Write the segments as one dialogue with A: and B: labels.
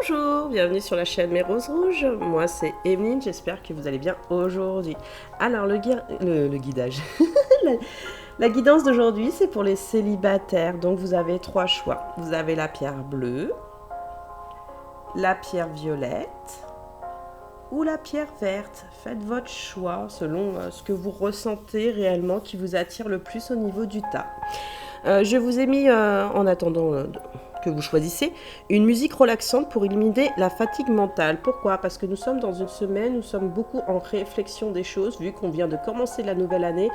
A: Bonjour, bienvenue sur la chaîne Mes Roses Rouges. Moi c'est Emeline, j'espère que vous allez bien aujourd'hui. Alors le guidage, la, la guidance d'aujourd'hui c'est pour les célibataires. Donc vous avez trois choix. Vous avez la pierre bleue, la pierre violette ou la pierre verte. Faites votre choix selon ce que vous ressentez réellement qui vous attire le plus au niveau du tas. Je vous ai mis, en attendant que vous choisissez, une musique relaxante pour éliminer la fatigue mentale. Pourquoi? Parce que nous sommes dans une semaine, nous sommes beaucoup en réflexion des choses, vu qu'on vient de commencer la nouvelle année,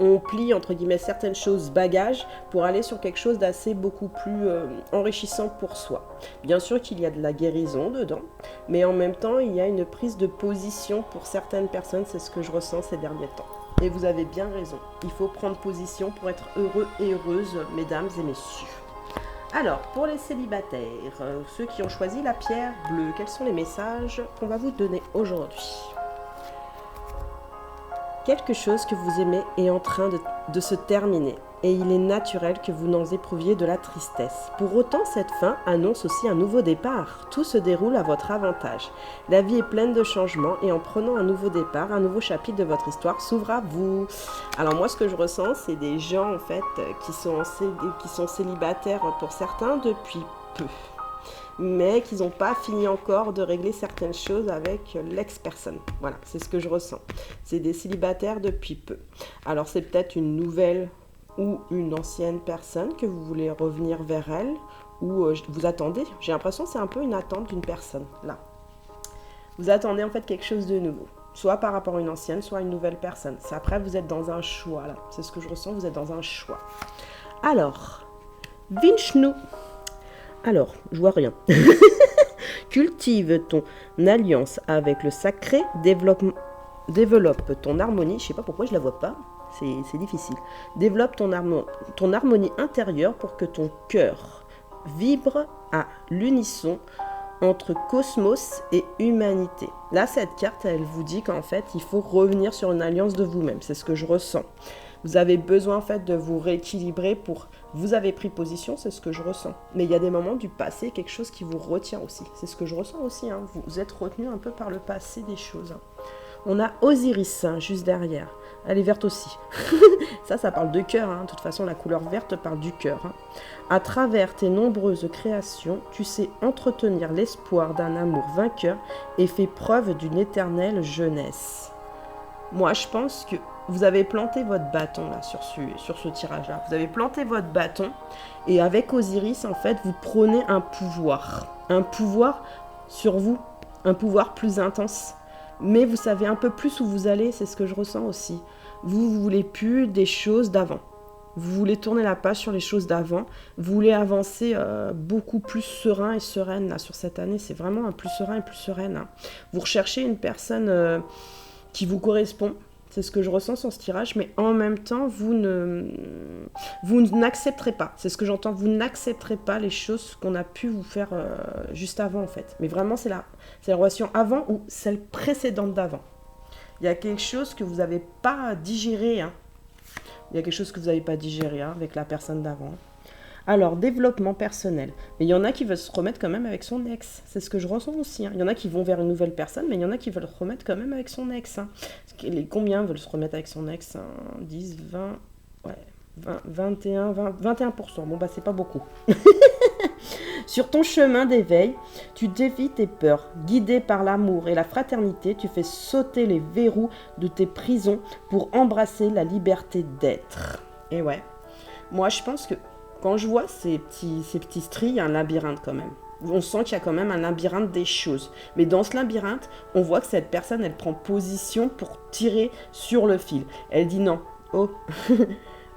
A: on plie entre guillemets certaines choses bagages pour aller sur quelque chose d'assez beaucoup plus enrichissant pour soi. Bien sûr qu'il y a de la guérison dedans, mais en même temps il y a une prise de position pour certaines personnes, c'est ce que je ressens ces derniers temps. Et vous avez bien raison, il faut prendre position pour être heureux et heureuse, mesdames et messieurs. Alors, pour les célibataires, ceux qui ont choisi la pierre bleue, quels sont les messages qu'on va vous donner aujourd'hui? Quelque chose que vous aimez est en train de se terminer et il est naturel que vous n'en éprouviez de la tristesse. Pour autant, cette fin annonce aussi un nouveau départ. Tout se déroule à votre avantage. La vie est pleine de changements et en prenant un nouveau départ, un nouveau chapitre de votre histoire s'ouvre à vous. Alors moi, ce que je ressens, c'est des gens en fait qui sont célibataires pour certains depuis peu, mais qu'ils n'ont pas fini encore de régler certaines choses avec l'ex-personne. Voilà, c'est ce que je ressens. C'est des célibataires depuis peu. Alors c'est peut-être une nouvelle ou une ancienne personne que vous voulez revenir vers elle, ou vous attendez. J'ai l'impression que c'est un peu une attente d'une personne, là. Vous attendez en fait quelque chose de nouveau. Soit par rapport à une ancienne, soit à une nouvelle personne. C'est après, vous êtes dans un choix, là. C'est ce que je ressens, vous êtes dans un choix. Alors, Vinchnu. Alors, je vois rien. Cultive ton alliance avec le sacré, développe ton harmonie. Je sais pas pourquoi je la vois pas, c'est difficile. Développe ton harmonie intérieure pour que ton cœur vibre à l'unisson entre cosmos et humanité. Là, cette carte, elle vous dit qu'en fait, il faut revenir sur une alliance de vous-même. C'est ce que je ressens. Vous avez besoin en fait de vous rééquilibrer pour... Vous avez pris position, c'est ce que je ressens. Mais il y a des moments du passé, quelque chose qui vous retient aussi. C'est ce que je ressens aussi. Hein. Vous êtes retenu un peu par le passé des choses. Hein. On a Osiris hein, juste derrière. Elle est verte aussi. ça parle de cœur. Hein. De toute façon, la couleur verte parle du cœur. Hein. À travers tes nombreuses créations, tu sais entretenir l'espoir d'un amour vainqueur et fais preuve d'une éternelle jeunesse. Moi, je pense que vous avez planté votre bâton là sur ce tirage-là. Vous avez planté votre bâton et avec Osiris, en fait, vous prenez un pouvoir sur vous, un pouvoir plus intense. Mais vous savez un peu plus où vous allez, c'est ce que je ressens aussi. Vous voulez plus des choses d'avant. Vous voulez tourner la page sur les choses d'avant. Vous voulez avancer beaucoup plus serein et sereine là sur cette année. C'est vraiment un plus serein et plus sereine. Hein. Vous recherchez une personne qui vous correspond. C'est ce que je ressens sur ce tirage, mais en même temps, vous n'accepterez pas. C'est ce que j'entends, vous n'accepterez pas les choses qu'on a pu vous faire juste avant, en fait. Mais vraiment, c'est la relation avant ou celle précédente d'avant. Il y a quelque chose que vous n'avez pas digéré. Hein. Il y a quelque chose que vous n'avez pas digéré hein, avec la personne d'avant. Alors, développement personnel. Mais il y en a qui veulent se remettre quand même avec son ex. C'est ce que je ressens aussi. Hein. Il y en a qui vont vers une nouvelle personne, mais il y en a qui veulent se remettre quand même avec son ex. Hein. Combien veulent se remettre avec son ex hein 10, 20, ouais, 20, 21, 20, 21%. Bon, bah, c'est pas beaucoup. Sur ton chemin d'éveil, tu défies tes peurs. Guidé par l'amour et la fraternité, tu fais sauter les verrous de tes prisons pour embrasser la liberté d'être. Et ouais, moi, je pense que quand je vois ces petits stries, il y a un labyrinthe quand même. On sent qu'il y a quand même un labyrinthe des choses. Mais dans ce labyrinthe, on voit que cette personne, elle prend position pour tirer sur le fil. Elle dit non. Oh,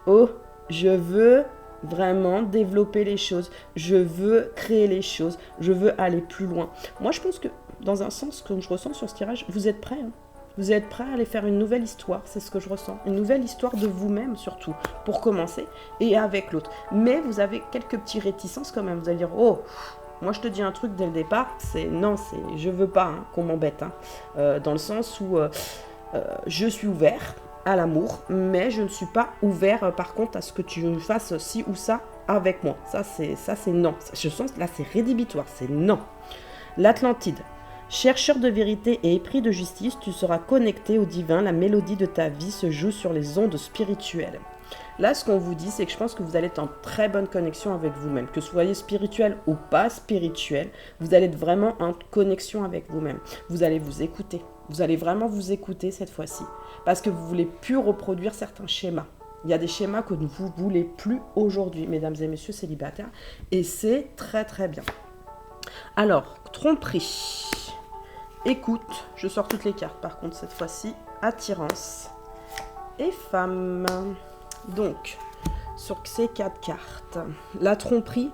A: oh, je veux vraiment développer les choses. Je veux créer les choses. Je veux aller plus loin. Moi, je pense que, dans un sens, comme je ressens sur ce tirage, vous êtes prêts. Hein. Vous êtes prêts à aller faire une nouvelle histoire, c'est ce que je ressens. Une nouvelle histoire de vous-même surtout, pour commencer, et avec l'autre. Mais vous avez quelques petites réticences quand même. Vous allez dire, oh, moi je te dis un truc dès le départ, c'est non, je veux pas hein, qu'on m'embête. Hein. Dans le sens où je suis ouvert à l'amour, mais je ne suis pas ouvert par contre à ce que tu fasses ci ou ça avec moi. Ça c'est non. Je sens là c'est rédhibitoire, c'est non. L'Atlantide. Chercheur de vérité et épris de justice, tu seras connecté au divin, la mélodie de ta vie se joue sur les ondes spirituelles. Là, ce qu'on vous dit, c'est que je pense que vous allez être en très bonne connexion avec vous-même. Que vous soyez spirituel ou pas spirituel, vous allez être vraiment en connexion avec vous-même. Vous allez vous écouter. Vous allez vraiment vous écouter cette fois-ci. Parce que vous ne voulez plus reproduire certains schémas. Il y a des schémas que vous ne voulez plus aujourd'hui, mesdames et messieurs célibataires. Et c'est très très bien. Alors, tromperie. Écoute, je sors toutes les cartes par contre cette fois-ci. Attirance et femme. Donc, sur ces 4 cartes, la tromperie,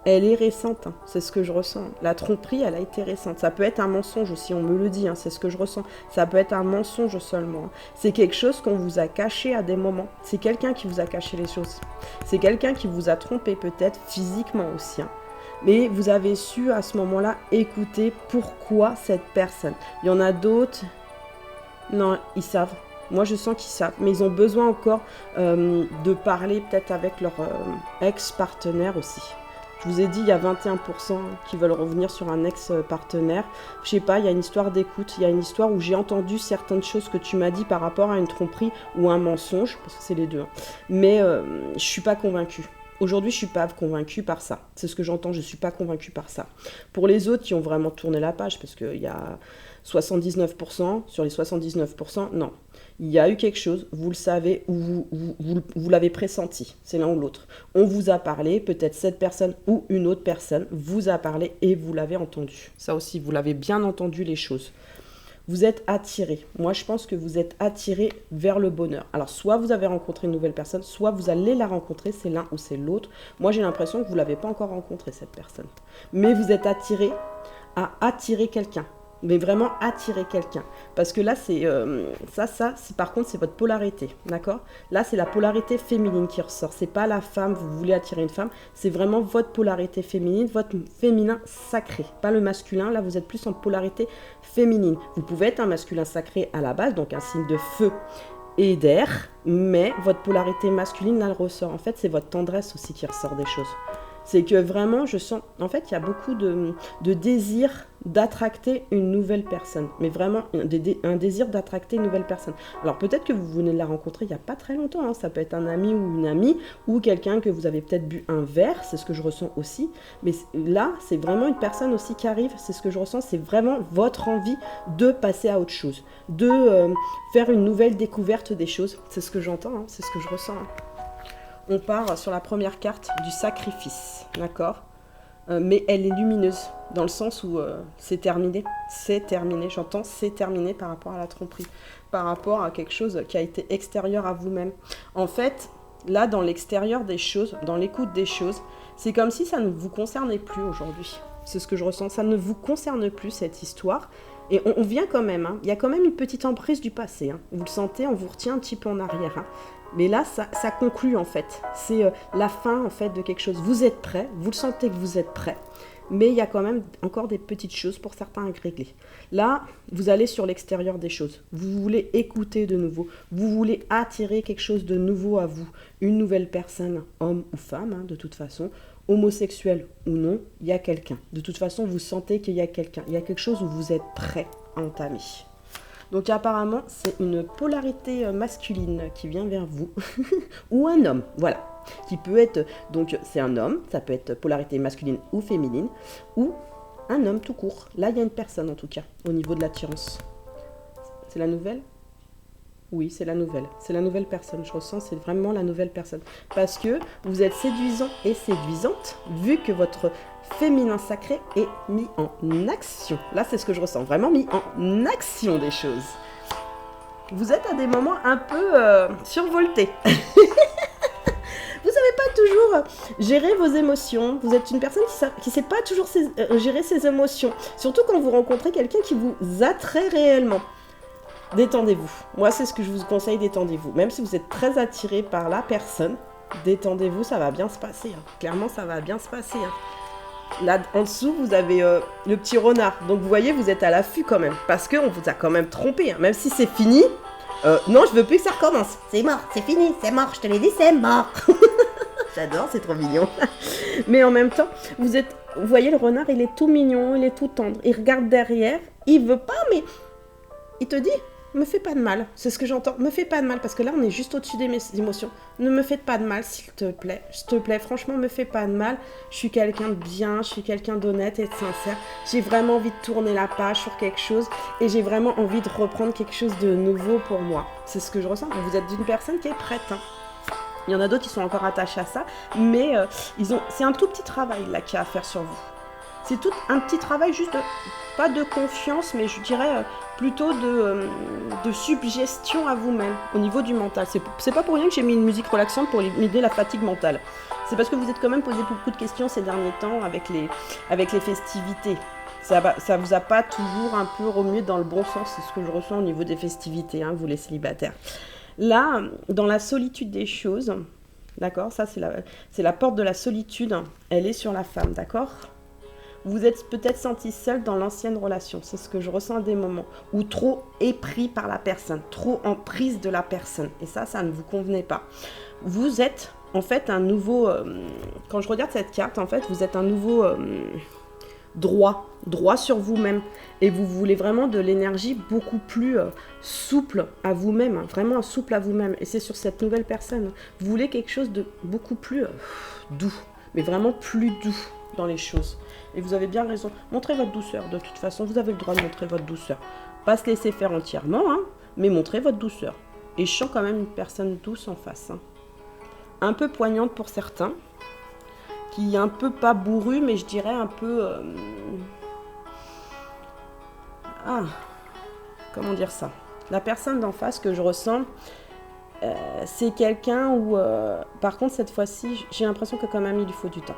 A: elle est récente, hein, c'est ce que je ressens. La tromperie, elle a été récente. Ça peut être un mensonge aussi, on me le dit, hein, c'est ce que je ressens. Ça peut être un mensonge seulement. Hein. C'est quelque chose qu'on vous a caché à des moments. C'est quelqu'un qui vous a caché les choses. C'est quelqu'un qui vous a trompé peut-être physiquement aussi. Hein. Mais vous avez su à ce moment-là écouter pourquoi cette personne. Il y en a d'autres, non, ils savent. Moi, je sens qu'ils savent, mais ils ont besoin encore de parler peut-être avec leur ex-partenaire aussi. Je vous ai dit, il y a 21% qui veulent revenir sur un ex-partenaire. Je sais pas, il y a une histoire d'écoute, il y a une histoire où j'ai entendu certaines choses que tu m'as dit par rapport à une tromperie ou un mensonge, parce que c'est les deux. Hein. Mais je suis pas convaincue. Aujourd'hui, je suis pas convaincue par ça. C'est ce que j'entends, je suis pas convaincue par ça. Pour les autres qui ont vraiment tourné la page, parce qu'il y a 79%, sur les 79%, non. Il y a eu quelque chose, vous le savez, ou vous l'avez pressenti, c'est l'un ou l'autre. On vous a parlé, peut-être cette personne ou une autre personne vous a parlé et vous l'avez entendu. Ça aussi, vous l'avez bien entendu les choses. Vous êtes attiré. Moi, je pense que vous êtes attiré vers le bonheur. Alors, soit vous avez rencontré une nouvelle personne, soit vous allez la rencontrer, c'est l'un ou c'est l'autre. Moi, j'ai l'impression que vous ne l'avez pas encore rencontré, cette personne. Mais vous êtes attiré à attirer quelqu'un. Mais vraiment attirer quelqu'un. Parce que là, c'est par contre, c'est votre polarité, d'accord ? Là, c'est la polarité féminine qui ressort. C'est pas la femme, vous voulez attirer une femme. C'est vraiment votre polarité féminine, votre féminin sacré. Pas le masculin, là, vous êtes plus en polarité féminine. Vous pouvez être un masculin sacré à la base, donc un signe de feu et d'air, mais votre polarité masculine, là, elle ressort. En fait, c'est votre tendresse aussi qui ressort des choses. C'est que vraiment, je sens... En fait, il y a beaucoup de désir d'attracter une nouvelle personne. Mais vraiment, un désir d'attracter une nouvelle personne. Alors, peut-être que vous venez de la rencontrer il n'y a pas très longtemps. Hein. Ça peut être un ami ou une amie, ou quelqu'un que vous avez peut-être bu un verre. C'est ce que je ressens aussi. Mais là, c'est vraiment une personne aussi qui arrive. C'est ce que je ressens. C'est vraiment votre envie de passer à autre chose. De faire une nouvelle découverte des choses. C'est ce que j'entends. Hein. C'est ce que je ressens. Hein. On part sur la première carte du sacrifice, d'accord ? Mais elle est lumineuse, dans le sens où c'est terminé. C'est terminé, j'entends c'est terminé par rapport à la tromperie, par rapport à quelque chose qui a été extérieur à vous-même. En fait, là, dans l'extérieur des choses, dans l'écoute des choses, c'est comme si ça ne vous concernait plus aujourd'hui. C'est ce que je ressens, ça ne vous concerne plus cette histoire. Et on vient quand même, hein. Il y a quand même une petite emprise du passé. Hein. Vous le sentez, on vous retient un petit peu en arrière. Hein. Mais là, ça conclut en fait. C'est la fin en fait de quelque chose. Vous êtes prêts, vous le sentez que vous êtes prêts. Mais il y a quand même encore des petites choses pour certains à régler. Là, vous allez sur l'extérieur des choses. Vous voulez écouter de nouveau. Vous voulez attirer quelque chose de nouveau à vous. Une nouvelle personne, homme ou femme, hein, de toute façon. Homosexuel ou non, il y a quelqu'un. De toute façon, vous sentez qu'il y a quelqu'un. Il y a quelque chose où vous êtes prêt à entamer. Donc apparemment, c'est une polarité masculine qui vient vers vous. Ou un homme, voilà. Qui peut être, donc c'est un homme, ça peut être polarité masculine ou féminine. Ou un homme tout court. Là, il y a une personne en tout cas, au niveau de l'attirance. C'est la nouvelle ? Oui, c'est la nouvelle. C'est la nouvelle personne. Je ressens, c'est vraiment la nouvelle personne. Parce que vous êtes séduisant et séduisante, vu que votre féminin sacré est mis en action. Là, c'est ce que je ressens. Vraiment mis en action des choses. Vous êtes à des moments un peu survoltés. Vous savez pas toujours gérer vos émotions. Vous êtes une personne qui sait pas toujours gérer ses émotions. Surtout quand vous rencontrez quelqu'un qui vous attrait réellement. Détendez-vous. Moi, c'est ce que je vous conseille, détendez-vous. Même si vous êtes très attiré par la personne, détendez-vous, ça va bien se passer. Hein. Clairement, ça va bien se passer. Hein. Là, en dessous, vous avez le petit renard. Donc, vous voyez, vous êtes à l'affût quand même. Parce qu'on vous a quand même trompé. Hein. Même si c'est fini, non, je veux plus que ça recommence. C'est mort, c'est fini, c'est mort. Je te l'ai dit, c'est mort. J'adore, c'est trop mignon. Mais en même temps, vous êtes vous voyez, le renard, il est tout mignon, il est tout tendre. Il regarde derrière, il veut pas, mais il te dit, me fais pas de mal. C'est ce que j'entends, me fais pas de mal, parce que là, on est juste au-dessus des émotions. Ne me faites pas de mal, s'il te plaît, franchement, me fais pas de mal. Je suis quelqu'un de bien, je suis quelqu'un d'honnête et de sincère. J'ai vraiment envie de tourner la page sur quelque chose, et j'ai vraiment envie de reprendre quelque chose de nouveau pour moi. C'est ce que je ressens. Vous êtes une personne qui est prête, hein. Il y en a d'autres qui sont encore attachés à ça, mais c'est un tout petit travail là qu'il y a à faire sur vous. C'est tout un petit travail juste, pas de confiance, mais je dirais plutôt de suggestion à vous-même au niveau du mental. C'est pas pour rien que j'ai mis une musique relaxante pour aider la fatigue mentale. C'est parce que vous êtes quand même posé beaucoup de questions ces derniers temps avec les festivités. Ça vous a pas toujours un peu remué dans le bon sens, c'est ce que je ressens au niveau des festivités, hein, vous les célibataires. Là, dans la solitude des choses, d'accord, ça c'est la porte de la solitude, elle est sur la femme, d'accord. Vous êtes peut-être senti seul dans l'ancienne relation, c'est ce que je ressens à des moments, ou trop épris par la personne, trop en prise de la personne, et ça ne vous convenait pas. Vous êtes en fait un nouveau, quand je regarde cette carte, en fait, vous êtes un nouveau droit sur vous-même, et vous voulez vraiment de l'énergie beaucoup plus souple à vous-même, hein, vraiment souple à vous-même, et c'est sur cette nouvelle personne. Vous voulez quelque chose de beaucoup plus doux, mais vraiment plus doux dans les choses. Et vous avez bien raison, montrez votre douceur, de toute façon, vous avez le droit de montrer votre douceur. Pas se laisser faire entièrement, hein, mais montrez votre douceur. Et je sens quand même une personne douce en face, hein. Un peu poignante pour certains, qui est un peu pas bourru, mais je dirais un peu... comment dire ça? La personne d'en face que je ressens, c'est quelqu'un où... par contre, cette fois-ci, j'ai l'impression que quand même, il lui faut du temps.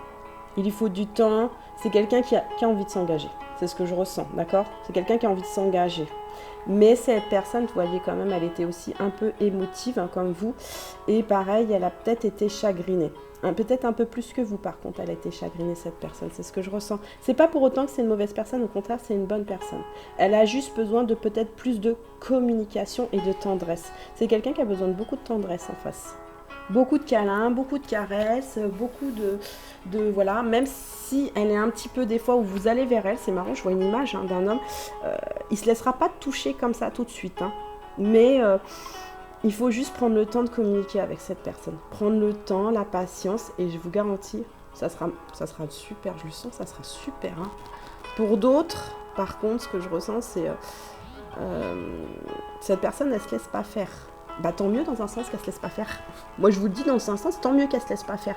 A: Il lui faut du temps. C'est quelqu'un qui a envie de s'engager. C'est ce que je ressens, d'accord? C'est quelqu'un qui a envie de s'engager. Mais cette personne, vous voyez quand même, elle était aussi un peu émotive, hein, comme vous. Et pareil, elle a peut-être été chagrinée. Peut-être un peu plus que vous, par contre, elle a été chagrinée, cette personne. C'est ce que je ressens. C'est pas pour autant que c'est une mauvaise personne, au contraire, c'est une bonne personne. Elle a juste besoin de peut-être plus de communication et de tendresse. C'est quelqu'un qui a besoin de beaucoup de tendresse en face. Beaucoup de câlins, beaucoup de caresses, beaucoup de voilà, même si elle est un petit peu des fois où vous allez vers elle, c'est marrant, je vois une image, hein, d'un homme, il ne se laissera pas toucher comme ça tout de suite, hein, mais il faut juste prendre le temps de communiquer avec cette personne, prendre le temps, la patience, et je vous garantis, ça sera super, je le sens, ça sera super, hein. Pour d'autres, par contre, ce que je ressens, c'est cette personne, elle ne se laisse pas faire. Bah tant mieux dans un sens qu'elle se laisse pas faire. Moi je vous le dis dans un sens, tant mieux qu'elle se laisse pas faire.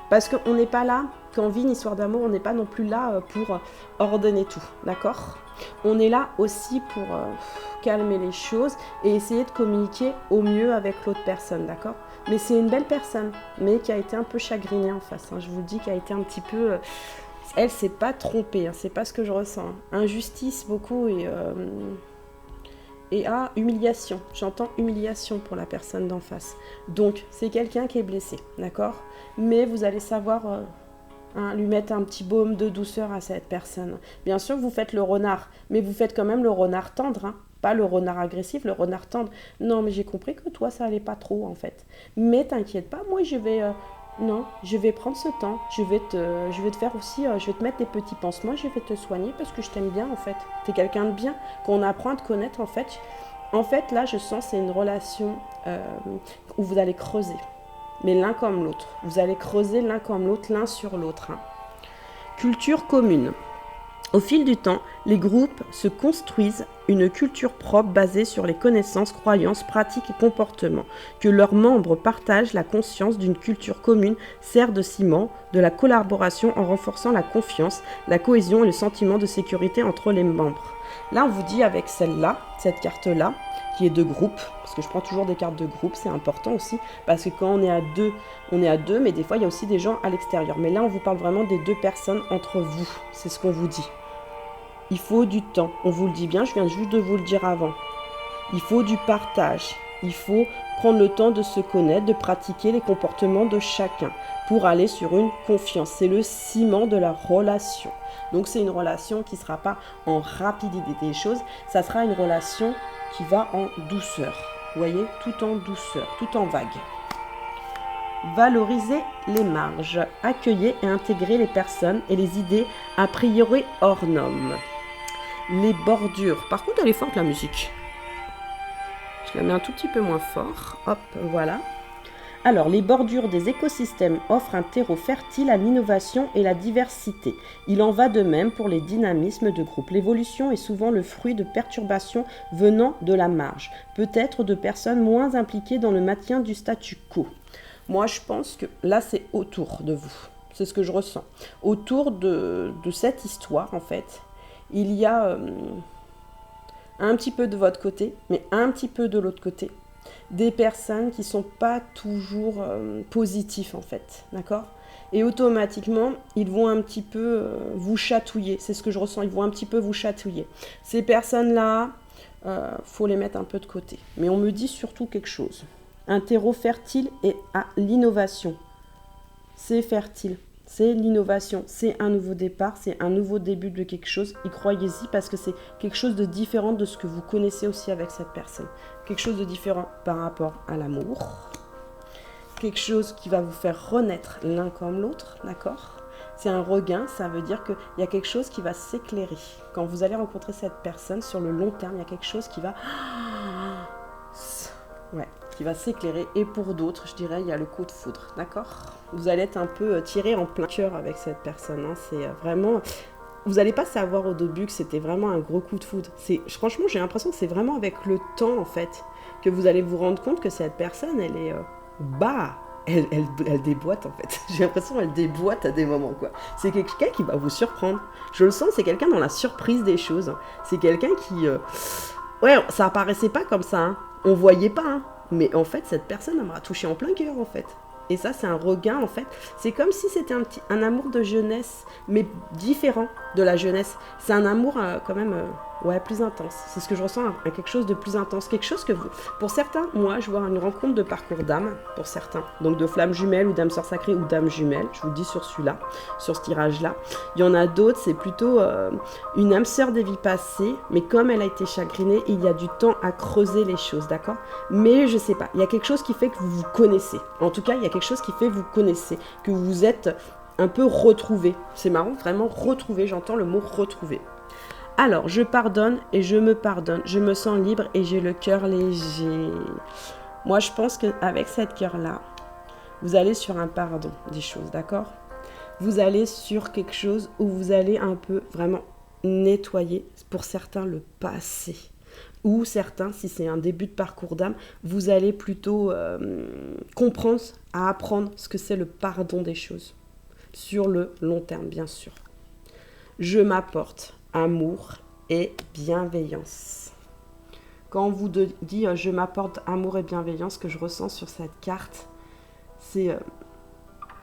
A: Parce qu'on n'est pas là, quand on vit une histoire d'amour, on n'est pas non plus là pour ordonner tout, d'accord? On est là aussi pour calmer les choses et essayer de communiquer au mieux avec l'autre personne, d'accord? Mais c'est une belle personne, mais qui a été un peu chagrinée en face, hein. Je vous le dis, qui a été un petit peu... elle s'est pas trompée, hein, c'est pas ce que je ressens. Injustice beaucoup et humiliation, j'entends humiliation pour la personne d'en face. Donc, c'est quelqu'un qui est blessé, d'accord? Mais vous allez savoir lui mettre un petit baume de douceur à cette personne. Bien sûr, vous faites le renard, mais vous faites quand même le renard tendre, hein? Pas le renard agressif, le renard tendre. Non, mais j'ai compris que toi, ça allait pas trop, en fait. Mais t'inquiète pas, moi, je vais prendre ce temps. Je vais te faire aussi, je vais te mettre des petits pansements, je vais te soigner parce que je t'aime bien, en fait. T'es quelqu'un de bien, qu'on apprend à te connaître, en fait. En fait, là, je sens c'est une relation où vous allez creuser. Mais l'un comme l'autre. Vous allez creuser l'un comme l'autre, l'un sur l'autre, hein. Culture commune. Au fil du temps, les groupes se construisent une culture propre basée sur les connaissances, croyances, pratiques et comportements. Que leurs membres partagent la conscience d'une culture commune sert de ciment de la collaboration en renforçant la confiance, la cohésion et le sentiment de sécurité entre les membres. Là, on vous dit avec celle-là, cette carte-là, qui est de groupe, parce que je prends toujours des cartes de groupe, c'est important aussi, parce que quand on est à deux, mais des fois, il y a aussi des gens à l'extérieur. Mais là, on vous parle vraiment des deux personnes entre vous, c'est ce qu'on vous dit. Il faut du temps, on vous le dit bien, je viens juste de vous le dire avant. Il faut du partage, il faut prendre le temps de se connaître, de pratiquer les comportements de chacun pour aller sur une confiance. C'est le ciment de la relation. Donc c'est une relation qui ne sera pas en rapidité des choses, ça sera une relation qui va en douceur. Vous voyez, tout en douceur, tout en vague. Valorisez les marges. Accueillez et intégrez les personnes et les idées a priori hors normes. Les bordures. Par contre, elle est forte la musique. Je la mets un tout petit peu moins fort. Hop, voilà. Alors, les bordures des écosystèmes offrent un terreau fertile à l'innovation et la diversité. Il en va de même pour les dynamismes de groupe. L'évolution est souvent le fruit de perturbations venant de la marge, peut-être de personnes moins impliquées dans le maintien du statu quo. Moi, je pense que là, c'est autour de vous. C'est ce que je ressens. Autour de cette histoire, en fait, il y a un petit peu de votre côté, mais un petit peu de l'autre côté. Des personnes qui ne sont pas toujours positifs en fait, d'accord? Et automatiquement, ils vont un petit peu vous chatouiller, c'est ce que je ressens, ils vont un petit peu vous chatouiller. Ces personnes-là, faut les mettre un peu de côté. Mais on me dit surtout quelque chose. Un terreau fertile et à l'innovation. C'est fertile, c'est l'innovation, c'est un nouveau départ, c'est un nouveau début de quelque chose. Y croyez-y parce que c'est quelque chose de différent de ce que vous connaissez aussi avec cette personne. Quelque chose de différent par rapport à l'amour. Quelque chose qui va vous faire renaître l'un comme l'autre, d'accord? C'est un regain, ça veut dire qu'il y a quelque chose qui va s'éclairer. Quand vous allez rencontrer cette personne, sur le long terme, il y a quelque chose qui va... Ouais, qui va s'éclairer. Et pour d'autres, je dirais, il y a le coup de foudre, d'accord? Vous allez être un peu tiré en plein cœur avec cette personne. Hein. C'est vraiment... Vous n'allez pas savoir au début que c'était vraiment un gros coup de foudre. Franchement, j'ai l'impression que c'est vraiment avec le temps, en fait, que vous allez vous rendre compte que cette personne, elle est elle déboîte, en fait. J'ai l'impression qu'elle déboîte à des moments, quoi. C'est quelqu'un qui va vous surprendre. Je le sens, c'est quelqu'un dans la surprise des choses. C'est quelqu'un qui... Ouais, ça apparaissait pas comme ça, hein. On voyait pas, hein. Mais en fait, cette personne, elle m'a touché en plein cœur, en fait. Et ça, c'est un regain, en fait. C'est comme si c'était un amour de jeunesse, mais différent de la jeunesse. C'est un amour quand même plus intense. C'est ce que je ressens, quelque chose de plus intense. Quelque chose que vous... Pour certains, moi, je vois une rencontre de parcours d'âme, pour certains. Donc de flammes jumelles ou d'âmes sœurs sacrées ou d'âmes jumelles. Je vous le dis sur celui-là, sur ce tirage-là. Il y en a d'autres, c'est plutôt une âme sœur des vies passées, mais comme elle a été chagrinée, il y a du temps à creuser les choses, d'accord? Mais je sais pas, il y a quelque chose qui fait que vous vous connaissez. En tout cas, il y a quelque chose qui fait que vous connaissez, que vous êtes un peu retrouvés. C'est marrant, vraiment retrouver, j'entends le mot retrouver. Alors, je pardonne et je me pardonne. Je me sens libre et j'ai le cœur léger. Moi, je pense qu'avec cette cœur-là, vous allez sur un pardon des choses, d'accord? Vous allez sur quelque chose où vous allez un peu vraiment nettoyer, pour certains, le passé. Ou certains, si c'est un début de parcours d'âme, vous allez plutôt comprendre, à apprendre ce que c'est le pardon des choses. Sur le long terme, bien sûr. Je m'apporte amour et bienveillance. Quand on vous dit je m'apporte amour et bienveillance, ce que je ressens sur cette carte, c'est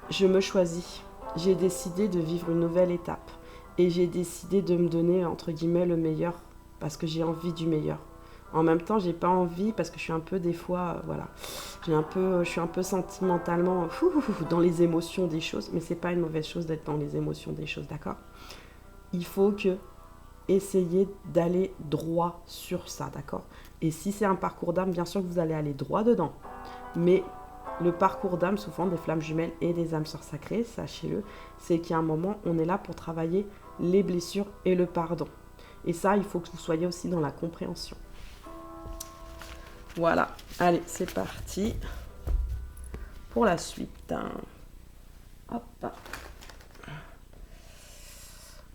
A: je me choisis. J'ai décidé de vivre une nouvelle étape. Et j'ai décidé de me donner, entre guillemets, le meilleur. Parce que j'ai envie du meilleur. En même temps, j'ai pas envie parce que je suis un peu des fois, je suis un peu sentimentalement dans les émotions des choses, mais c'est pas une mauvaise chose d'être dans les émotions des choses, d'accord? Il faut essayer d'aller droit sur ça, d'accord? Et si c'est un parcours d'âme, bien sûr que vous allez aller droit dedans, mais le parcours d'âme, souvent des flammes jumelles et des âmes sœurs sacrées, sachez-le, c'est qu'il y a un moment, on est là pour travailler les blessures et le pardon. Et ça, il faut que vous soyez aussi dans la compréhension. Voilà, allez, c'est parti pour la suite. Hop.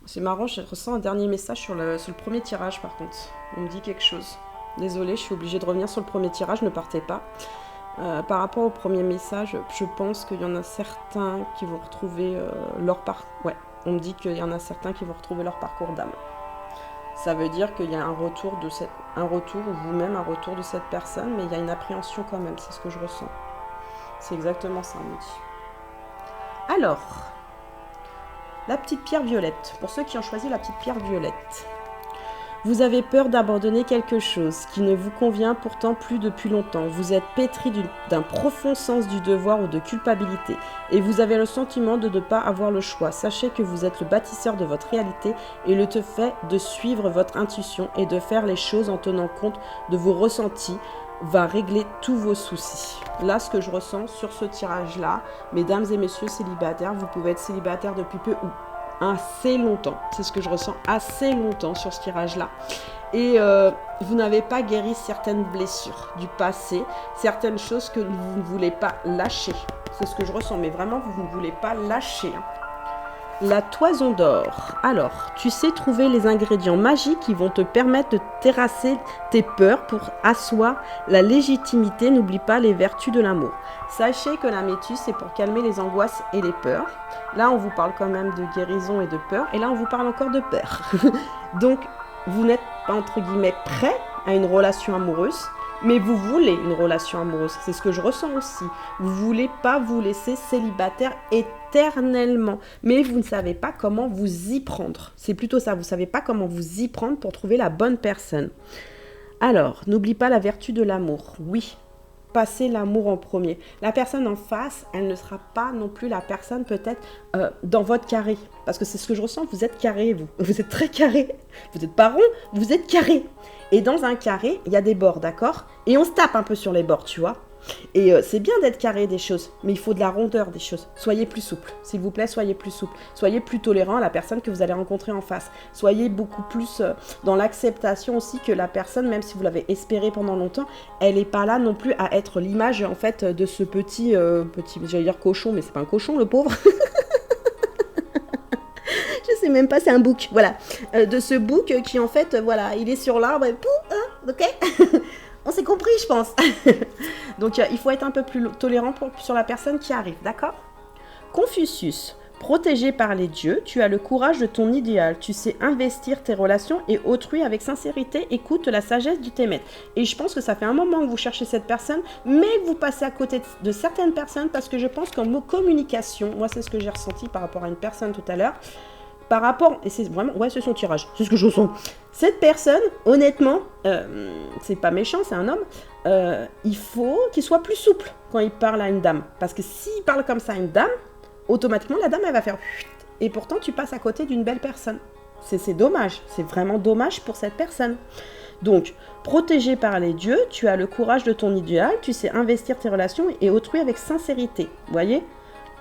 A: C'est marrant, je ressens un dernier message sur le premier tirage par contre. On me dit quelque chose. Désolée, je suis obligée de revenir sur le premier tirage, ne partez pas. Par rapport au premier message, je pense qu'il y en a certains qui vont retrouver leur parcours. Ouais, on me dit qu'il y en a certains qui vont retrouver leur parcours d'âme. Ça veut dire qu'il y a un retour ou vous-même un retour de cette personne, mais il y a une appréhension quand même, c'est ce que je ressens. C'est exactement ça, on me dit. Alors, la petite pierre violette. Pour ceux qui ont choisi la petite pierre violette. Vous avez peur d'abandonner quelque chose qui ne vous convient pourtant plus depuis longtemps. Vous êtes pétri d'un profond sens du devoir ou de culpabilité et vous avez le sentiment de ne pas avoir le choix. Sachez que vous êtes le bâtisseur de votre réalité et le fait de suivre votre intuition et de faire les choses en tenant compte de vos ressentis va régler tous vos soucis. Là, ce que je ressens sur ce tirage-là, mesdames et messieurs célibataires, vous pouvez être célibataire depuis peu ou assez longtemps. C'est ce que je ressens assez longtemps sur ce tirage-là. Et vous n'avez pas guéri certaines blessures du passé, certaines choses que vous ne voulez pas lâcher. C'est ce que je ressens, mais vraiment, vous ne voulez pas lâcher. La toison d'or. Alors, tu sais trouver les ingrédients magiques qui vont te permettre de terrasser tes peurs pour asseoir la légitimité. N'oublie pas les vertus de l'amour. Sachez que l'améthyste, c'est pour calmer les angoisses et les peurs. Là, on vous parle quand même de guérison et de peur. Et là, on vous parle encore de peur. Donc, vous n'êtes pas, entre guillemets, prêt à une relation amoureuse. Mais vous voulez une relation amoureuse, c'est ce que je ressens aussi. Vous ne voulez pas vous laisser célibataire éternellement, mais vous ne savez pas comment vous y prendre. C'est plutôt ça, vous ne savez pas comment vous y prendre pour trouver la bonne personne. Alors, n'oublie pas la vertu de l'amour. Oui, passez l'amour en premier. La personne en face, elle ne sera pas non plus la personne peut-être dans votre carré. Parce que c'est ce que je ressens, vous êtes carré, vous. Vous êtes très carré. Vous n'êtes pas rond, vous êtes carré. Et dans un carré, il y a des bords, d'accord? Et on se tape un peu sur les bords, tu vois? Et c'est bien d'être carré des choses, mais il faut de la rondeur des choses. Soyez plus souple, s'il vous plaît, soyez plus souple. Soyez plus tolérant à la personne que vous allez rencontrer en face. Soyez beaucoup plus dans l'acceptation aussi que la personne, même si vous l'avez espérée pendant longtemps, elle n'est pas là non plus à être l'image en fait de ce petit j'allais dire cochon, mais c'est pas un cochon le pauvre. Je sais même pas, c'est un bouc, voilà. De ce bouc qui en fait, voilà, il est sur l'arbre et pouf, hein, ok. On s'est compris, je pense. Donc, il faut être un peu plus tolérant sur la personne qui arrive, d'accord? Confucius, protégé par les dieux, tu as le courage de ton idéal. Tu sais investir tes relations et autrui avec sincérité. Écoute la sagesse du tes maîtres. Et je pense que ça fait un moment que vous cherchez cette personne, mais que vous passez à côté de certaines personnes parce que je pense qu'en mot communication, moi, c'est ce que j'ai ressenti par rapport à une personne tout à l'heure. Par rapport, et c'est vraiment, ouais, c'est son tirage, c'est ce que je ressens. Cette personne, honnêtement, c'est pas méchant, c'est un homme, il faut qu'il soit plus souple quand il parle à une dame. Parce que s'il parle comme ça à une dame, automatiquement, la dame, elle va faire chut. Et pourtant, tu passes à côté d'une belle personne. C'est dommage, c'est vraiment dommage pour cette personne. Donc, protégé par les dieux, tu as le courage de ton idéal, tu sais investir tes relations et autrui avec sincérité. Vous voyez ?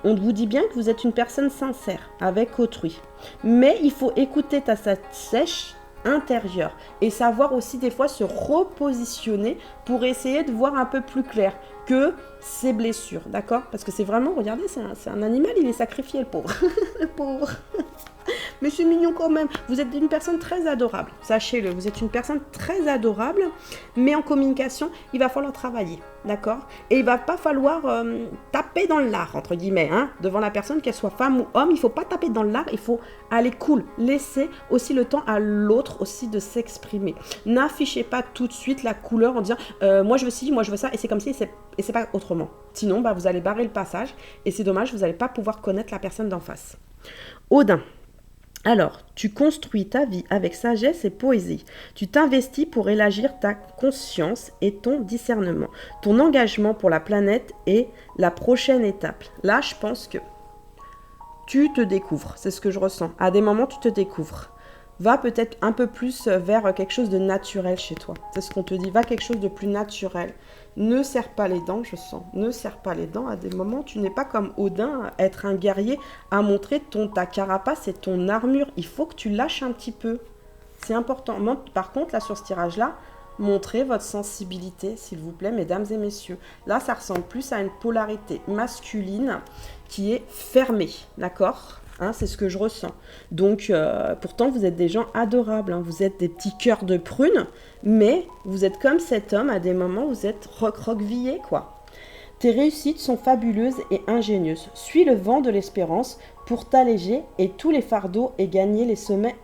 A: On vous dit bien que vous êtes une personne sincère avec autrui. Mais il faut écouter ta sèche intérieure et savoir aussi des fois se repositionner pour essayer de voir un peu plus clair que ses blessures, d'accord? Parce que c'est vraiment, regardez, c'est un animal, il est sacrifié, le pauvre. Le pauvre. Mais c'est mignon quand même. Vous êtes une personne très adorable. Sachez-le, vous êtes une personne très adorable. Mais en communication, il va falloir travailler. D'accord? Et il va pas falloir taper dans l'art, entre guillemets, hein, devant la personne, qu'elle soit femme ou homme. Il faut pas taper dans l'art. Il faut aller cool. Laissez aussi le temps à l'autre aussi de s'exprimer. N'affichez pas tout de suite la couleur en disant moi je veux ci, moi je veux ça. Et c'est comme ci et c'est pas autrement. Sinon, bah, vous allez barrer le passage. Et c'est dommage, vous n'allez pas pouvoir connaître la personne d'en face. Odin. Alors, tu construis ta vie avec sagesse et poésie. Tu t'investis pour élargir ta conscience et ton discernement. Ton engagement pour la planète est la prochaine étape. Là, je pense que tu te découvres. C'est ce que je ressens. À des moments, tu te découvres. Va peut-être un peu plus vers quelque chose de naturel chez toi. C'est ce qu'on te dit. Va quelque chose de plus naturel. Ne serre pas les dents, je sens. Ne serre pas les dents. À des moments, tu n'es pas comme Odin, être un guerrier, à montrer ta carapace et ton armure. Il faut que tu lâches un petit peu. C'est important. Par contre, là, sur ce tirage-là, montrez votre sensibilité, s'il vous plaît, mesdames et messieurs. Là, ça ressemble plus à une polarité masculine qui est fermée. D'accord ? Hein, c'est ce que je ressens. Donc, pourtant, vous êtes des gens adorables. Hein. Vous êtes des petits cœurs de prune, mais vous êtes comme cet homme. À des moments, vous êtes recroquevillé, quoi. Tes réussites sont fabuleuses et ingénieuses. Suis le vent de l'espérance pour t'alléger et tous les fardeaux et gagner les sommets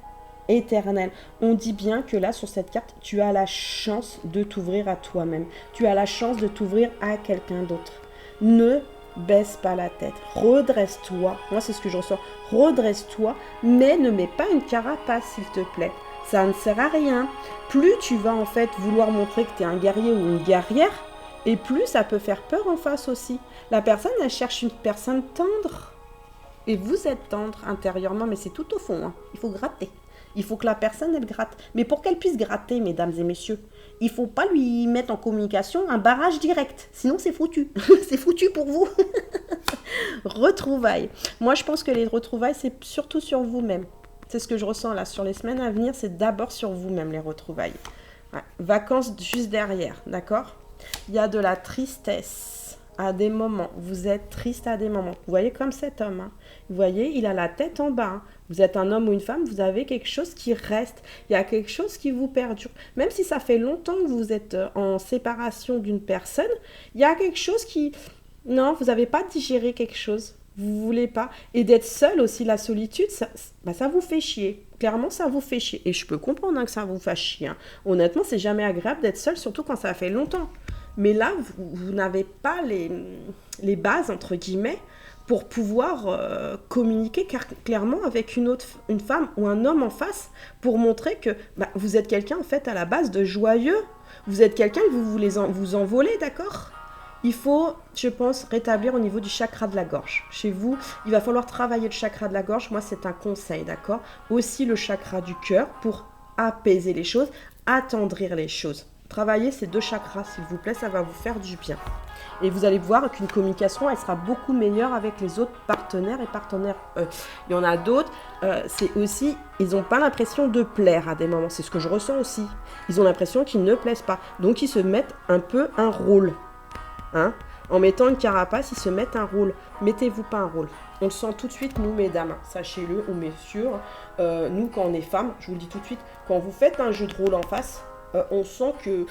A: éternels. On dit bien que là, sur cette carte, tu as la chance de t'ouvrir à toi-même. Tu as la chance de t'ouvrir à quelqu'un d'autre. Ne baisse pas la tête, redresse-toi, moi c'est ce que je ressens, redresse-toi, mais ne mets pas une carapace s'il te plaît, ça ne sert à rien. Plus tu vas en fait vouloir montrer que tu es un guerrier ou une guerrière, et plus ça peut faire peur en face aussi. La personne, elle cherche une personne tendre, Et vous êtes tendre intérieurement, mais c'est tout au fond. Hein. Il faut gratter. Il faut que la personne, elle gratte. Mais pour qu'elle puisse gratter, mesdames et messieurs, il ne faut pas lui mettre en communication un barrage direct. Sinon, c'est foutu. C'est foutu pour vous. Retrouvailles. Moi, je pense que les retrouvailles, c'est surtout sur vous-même. C'est ce que je ressens là. Sur les semaines à venir, c'est d'abord sur vous-même, les retrouvailles. Ouais. Vacances juste derrière, d'accord? Il y a de la tristesse à des moments. Vous êtes triste à des moments. Vous voyez comme cet homme. Hein. Vous voyez, il a la tête en bas. Hein. Vous êtes un homme ou une femme, vous avez quelque chose qui reste. Il y a quelque chose qui vous perdure. Même si ça fait longtemps que vous êtes en séparation d'une personne, il y a quelque chose qui... Non, vous n'avez pas digéré quelque chose. Vous voulez pas. Et d'être seul aussi, la solitude, ça vous fait chier. Clairement, ça vous fait chier. Et je peux comprendre hein, que ça vous fasse chier. Hein. Honnêtement, c'est jamais agréable d'être seul, surtout quand ça fait longtemps. Mais là, vous n'avez pas les bases, entre guillemets, pour pouvoir communiquer clairement avec une femme ou un homme en face pour montrer que vous êtes quelqu'un, en fait, à la base de joyeux. Vous êtes quelqu'un que vous voulez vous envoler, d'accord ? Il faut, je pense, rétablir au niveau du chakra de la gorge. Chez vous, il va falloir travailler le chakra de la gorge. Moi, c'est un conseil, d'accord ? Aussi le chakra du cœur pour apaiser les choses, attendrir les choses. Travaillez ces deux chakras, s'il vous plaît, ça va vous faire du bien. Et vous allez voir qu'une communication, elle sera beaucoup meilleure avec les autres partenaires et partenaires. Il y en a d'autres, c'est aussi, ils n'ont pas l'impression de plaire à des moments. C'est ce que je ressens aussi. Ils ont l'impression qu'ils ne plaisent pas. Donc, ils se mettent un peu un rôle. Hein? En mettant une carapace, ils se mettent un rôle. Mettez-vous pas un rôle. On le sent tout de suite, nous, mesdames, sachez-le, ou messieurs, nous, quand on est femmes, je vous le dis tout de suite, quand vous faites un jeu de rôle en face, on sent que,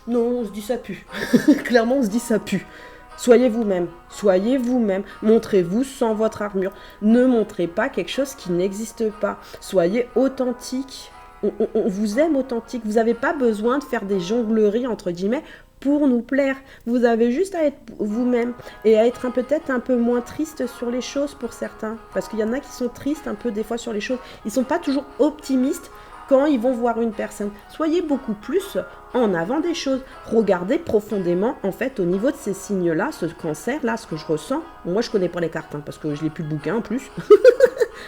A: non, on se dit ça pue. Clairement, on se dit ça pue. Soyez vous-même, montrez-vous sans votre armure. Ne montrez pas quelque chose qui n'existe pas. Soyez authentique. On vous aime authentique. Vous n'avez pas besoin de faire des jongleries, entre guillemets, pour nous plaire. Vous avez juste à être vous-même et à être peut-être un peu moins triste sur les choses pour certains. Parce qu'il y en a qui sont tristes un peu des fois sur les choses. Ils ne sont pas toujours optimistes quand ils vont voir une personne. Soyez beaucoup plus en avant des choses. Regardez profondément, en fait, au niveau de ces signes-là, ce cancer-là, ce que je ressens. Bon, moi, je connais pas les cartes, hein, parce que je n'ai plus le bouquin en plus.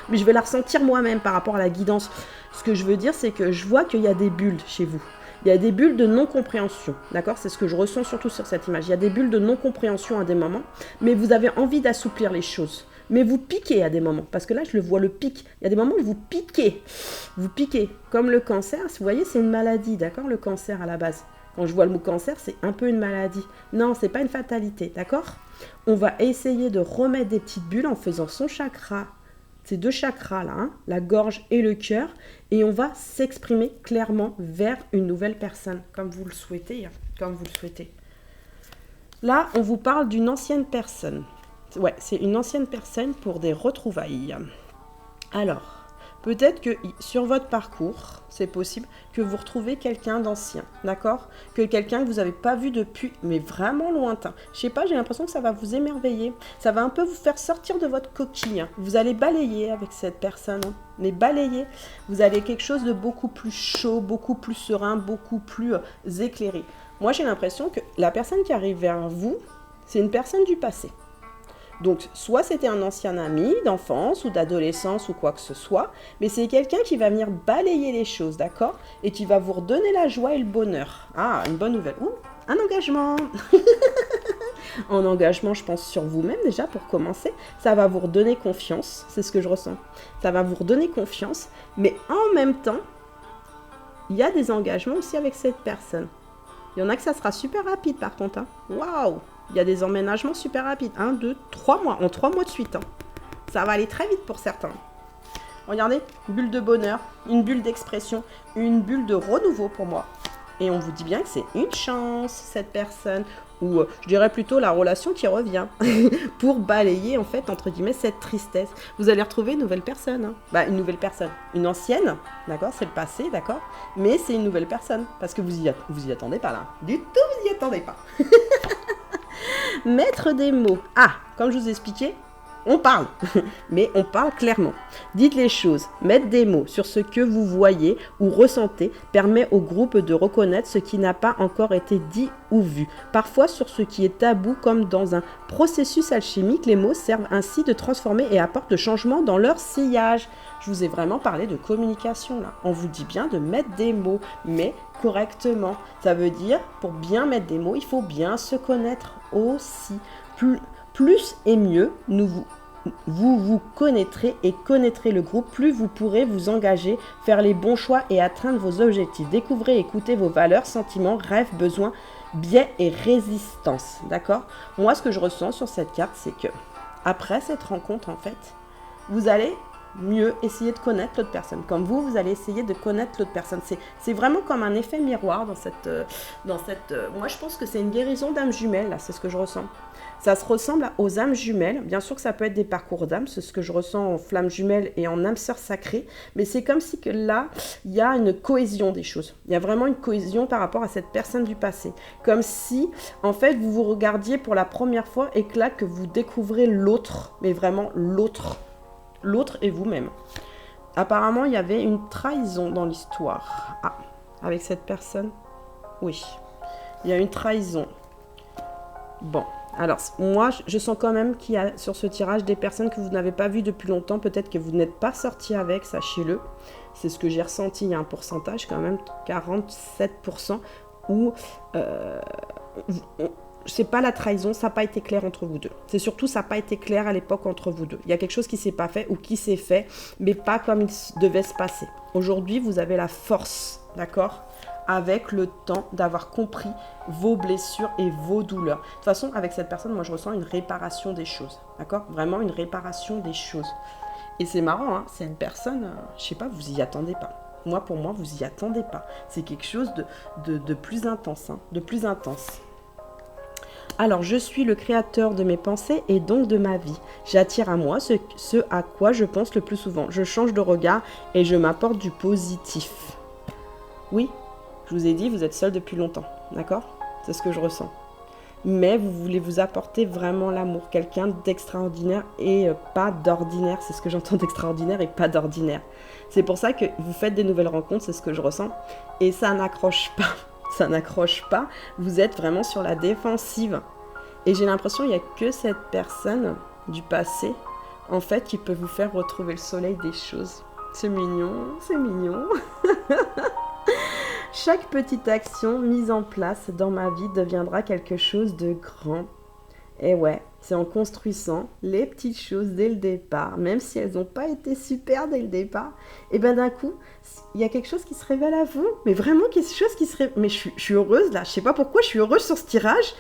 A: Mais je vais la ressentir moi-même par rapport à la guidance. Ce que je veux dire, c'est que je vois qu'il y a des bulles chez vous. Il y a des bulles de non-compréhension, d'accord ? C'est ce que je ressens surtout sur cette image. Il y a des bulles de non-compréhension à des moments, mais vous avez envie d'assouplir les choses. Mais vous piquez à des moments, parce que là, je le vois, le pic. Il y a des moments où vous piquez. Vous piquez. Comme le cancer, vous voyez, c'est une maladie, d'accord ? Le cancer à la base. Quand je vois le mot cancer, c'est un peu une maladie. Non, c'est pas une fatalité, d'accord ? On va essayer de remettre des petites bulles en faisant son chakra. Ces deux chakras-là, hein, la gorge et le cœur, et on va s'exprimer clairement vers une nouvelle personne, comme vous le souhaitez, hein, comme vous le souhaitez. Là, on vous parle d'une ancienne personne. Ouais, c'est une ancienne personne pour des retrouvailles. Alors, peut-être que sur votre parcours, c'est possible que vous retrouvez quelqu'un d'ancien, d'accord ? Que quelqu'un que vous n'avez pas vu depuis, mais vraiment lointain. Je sais pas, j'ai l'impression que ça va vous émerveiller. Ça va un peu vous faire sortir de votre coquille. Vous allez balayer avec cette personne. Hein. Mais balayer, vous avez quelque chose de beaucoup plus chaud, beaucoup plus serein, beaucoup plus éclairé. Moi, j'ai l'impression que la personne qui arrive vers vous, c'est une personne du passé. Donc, soit c'était un ancien ami d'enfance ou d'adolescence ou quoi que ce soit, mais c'est quelqu'un qui va venir balayer les choses, d'accord ? Et qui va vous redonner la joie et le bonheur. Ah, une bonne nouvelle. Ouh, un engagement. En engagement, je pense, sur vous-même déjà, pour commencer. Ça va vous redonner confiance, c'est ce que je ressens. Ça va vous redonner confiance, mais en même temps, il y a des engagements aussi avec cette personne. Il y en a que ça sera super rapide, par contre. Hein. Waouh ! Il y a des emménagements super rapides. 1, 2, 3 mois. En 3 mois de suite. Hein. Ça va aller très vite pour certains. Regardez, bulle de bonheur, une bulle d'expression, une bulle de renouveau pour moi. Et on vous dit bien que c'est une chance, cette personne. Ou je dirais plutôt la relation qui revient. Pour balayer, en fait, entre guillemets, cette tristesse. Vous allez retrouver une nouvelle personne. Hein. Une nouvelle personne. Une ancienne, d'accord ? C'est le passé, d'accord ? Mais c'est une nouvelle personne. Parce que vous y attendez pas, là. Du tout, vous y attendez pas. Mettre des mots. Ah, comme je vous ai expliqué, on parle, mais on parle clairement. Dites les choses, mettre des mots sur ce que vous voyez ou ressentez permet au groupe de reconnaître ce qui n'a pas encore été dit ou vu. Parfois sur ce qui est tabou, comme dans un processus alchimique, les mots servent ainsi de transformer et apportent le changement dans leur sillage. Je vous ai vraiment parlé de communication là. On vous dit bien de mettre des mots, mais correctement. Ça veut dire, pour bien mettre des mots, il faut bien se connaître aussi. Plus et mieux vous connaîtrez et connaîtrez le groupe, plus vous pourrez vous engager, faire les bons choix et atteindre vos objectifs. Découvrez et écoutez vos valeurs, sentiments, rêves, besoins, biais et résistance. D'accord? Moi, ce que je ressens sur cette carte, c'est que après cette rencontre, en fait, vous allez mieux essayer de connaître l'autre personne. Comme vous allez essayer de connaître l'autre personne. C'est vraiment comme un effet miroir dans cette moi, je pense que c'est une guérison d'âme jumelle, là, c'est ce que je ressens. Ça se ressemble aux âmes jumelles. Bien sûr que ça peut être des parcours d'âmes, c'est ce que je ressens en flamme jumelle et en âme sœur sacrée. Mais c'est comme si que là, il y a une cohésion des choses. Il y a vraiment une cohésion par rapport à cette personne du passé. Comme si, en fait, vous vous regardiez pour la première fois et que là, que vous découvrez l'autre, mais vraiment l'autre. L'autre et vous-même. Apparemment, il y avait une trahison dans l'histoire. Ah, avec cette personne? Oui. Il y a une trahison. Bon. Alors, moi, je sens quand même qu'il y a sur ce tirage des personnes que vous n'avez pas vues depuis longtemps. Peut-être que vous n'êtes pas sorti avec, sachez-le. C'est ce que j'ai ressenti. Il y a un pourcentage quand même, 47%, où c'est pas la trahison, ça n'a pas été clair entre vous deux. C'est surtout, ça n'a pas été clair à l'époque entre vous deux. Il y a quelque chose qui ne s'est pas fait ou qui s'est fait, mais pas comme il devait se passer. Aujourd'hui, vous avez la force, d'accord ? Avec le temps d'avoir compris vos blessures et vos douleurs. De toute façon, avec cette personne, moi, je ressens une réparation des choses, d'accord ? Vraiment une réparation des choses. Et c'est marrant, hein, c'est une personne, je sais pas, vous y attendez pas. Moi, pour moi, vous y attendez pas. C'est quelque chose de plus intense, hein, de plus intense. Alors, je suis le créateur de mes pensées et donc de ma vie. J'attire à moi ce à quoi je pense le plus souvent. Je change de regard et je m'apporte du positif. Oui, je vous ai dit, vous êtes seul depuis longtemps, d'accord ? C'est ce que je ressens. Mais vous voulez vous apporter vraiment l'amour. Quelqu'un d'extraordinaire et pas d'ordinaire. C'est ce que j'entends d'extraordinaire et pas d'ordinaire. C'est pour ça que vous faites des nouvelles rencontres, c'est ce que je ressens. Et ça n'accroche pas. Ça n'accroche pas, vous êtes vraiment sur la défensive. Et j'ai l'impression qu'il n'y a que cette personne du passé, en fait, qui peut vous faire retrouver le soleil des choses. C'est mignon, c'est mignon. Chaque petite action mise en place dans ma vie deviendra quelque chose de grand. Et ouais, c'est en construisant les petites choses dès le départ, même si elles n'ont pas été super dès le départ, et bien d'un coup, il y a quelque chose qui se révèle à vous, mais vraiment quelque chose qui se révèle. Mais je suis heureuse là, je sais pas pourquoi je suis heureuse sur ce tirage.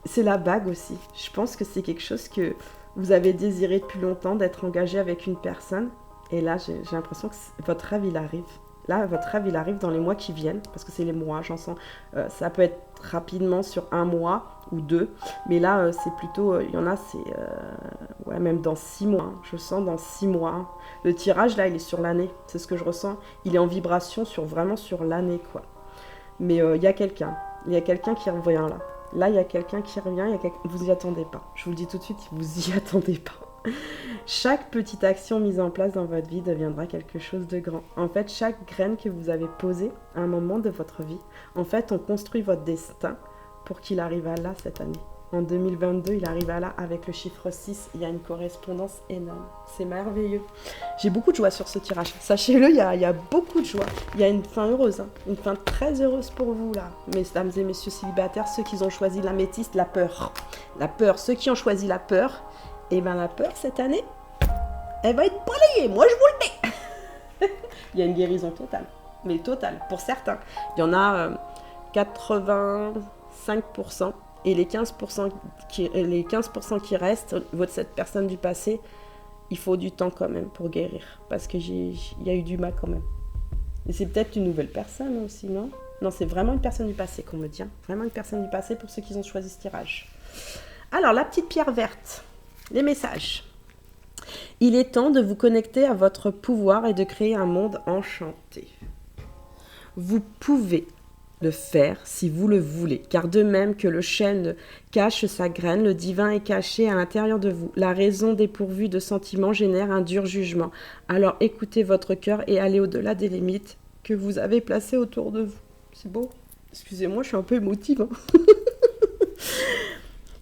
A: C'est la bague aussi. Je pense que c'est quelque chose que vous avez désiré depuis longtemps, d'être engagé avec une personne, et là j'ai l'impression que votre rêve il arrive. Là, votre rêve, il arrive dans les mois qui viennent, parce que c'est les mois, j'en sens. Ça peut être rapidement sur 1 mois ou 2, mais là, c'est plutôt, il y en a, c'est, ouais, même dans 6 mois, hein. Je sens dans 6 mois. Hein. Le tirage, là, il est sur l'année, c'est ce que je ressens. Il est en vibration vraiment sur l'année, quoi. Mais il y a quelqu'un qui revient là. Là, il y a quelqu'un qui revient, vous y attendez pas. Je vous le dis tout de suite, vous y attendez pas. Chaque petite action mise en place dans votre vie deviendra quelque chose de grand. En fait, chaque graine que vous avez posée à un moment de votre vie, en fait, on construit votre destin pour qu'il arrive à là cette année. En 2022, il arrive à là avec le chiffre 6. Il y a une correspondance énorme. C'est merveilleux. J'ai beaucoup de joie sur ce tirage. Sachez-le, il y a beaucoup de joie. Il y a une fin heureuse, hein. Une fin très heureuse pour vous, là. Mesdames et messieurs célibataires, ceux qui ont choisi l'améthyste, la peur. La peur, ceux qui ont choisi la peur, et bien la peur, cette année, elle va être balayée. Moi, je vous le dis. Il y a une guérison totale. Mais totale, pour certains. Il y en a 85%. Et les 15% qui restent, au niveau de cette personne du passé, il faut du temps quand même pour guérir. Parce qu'il y a eu du mal quand même. Et c'est peut-être une nouvelle personne aussi, non ? Non, c'est vraiment une personne du passé qu'on me dit. Hein. Vraiment une personne du passé pour ceux qui ont choisi ce tirage. Alors, la petite pierre verte. Les messages. Il est temps de vous connecter à votre pouvoir et de créer un monde enchanté. Vous pouvez le faire si vous le voulez, car de même que le chêne cache sa graine, le divin est caché à l'intérieur de vous. La raison dépourvue de sentiments génère un dur jugement. Alors écoutez votre cœur et allez au-delà des limites que vous avez placées autour de vous. C'est beau. Excusez-moi, je suis un peu émotive. Hein.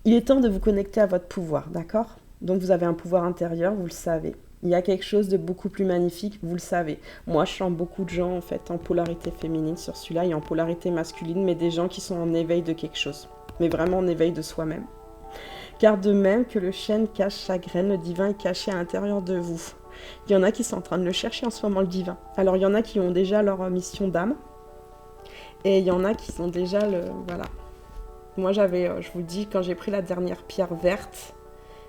A: Il est temps de vous connecter à votre pouvoir, d'accord? Donc vous avez un pouvoir intérieur, vous le savez. Il y a quelque chose de beaucoup plus magnifique, vous le savez. Moi, je sens beaucoup de gens, en fait, en polarité féminine sur celui-là et en polarité masculine, mais des gens qui sont en éveil de quelque chose. Mais vraiment en éveil de soi-même. Car de même que le chêne cache sa graine, le divin est caché à l'intérieur de vous. Il y en a qui sont en train de le chercher en ce moment, le divin. Alors, il y en a qui ont déjà leur mission d'âme. Et il y en a qui sont déjà le... Voilà. Moi, je vous dis, quand j'ai pris la dernière pierre verte...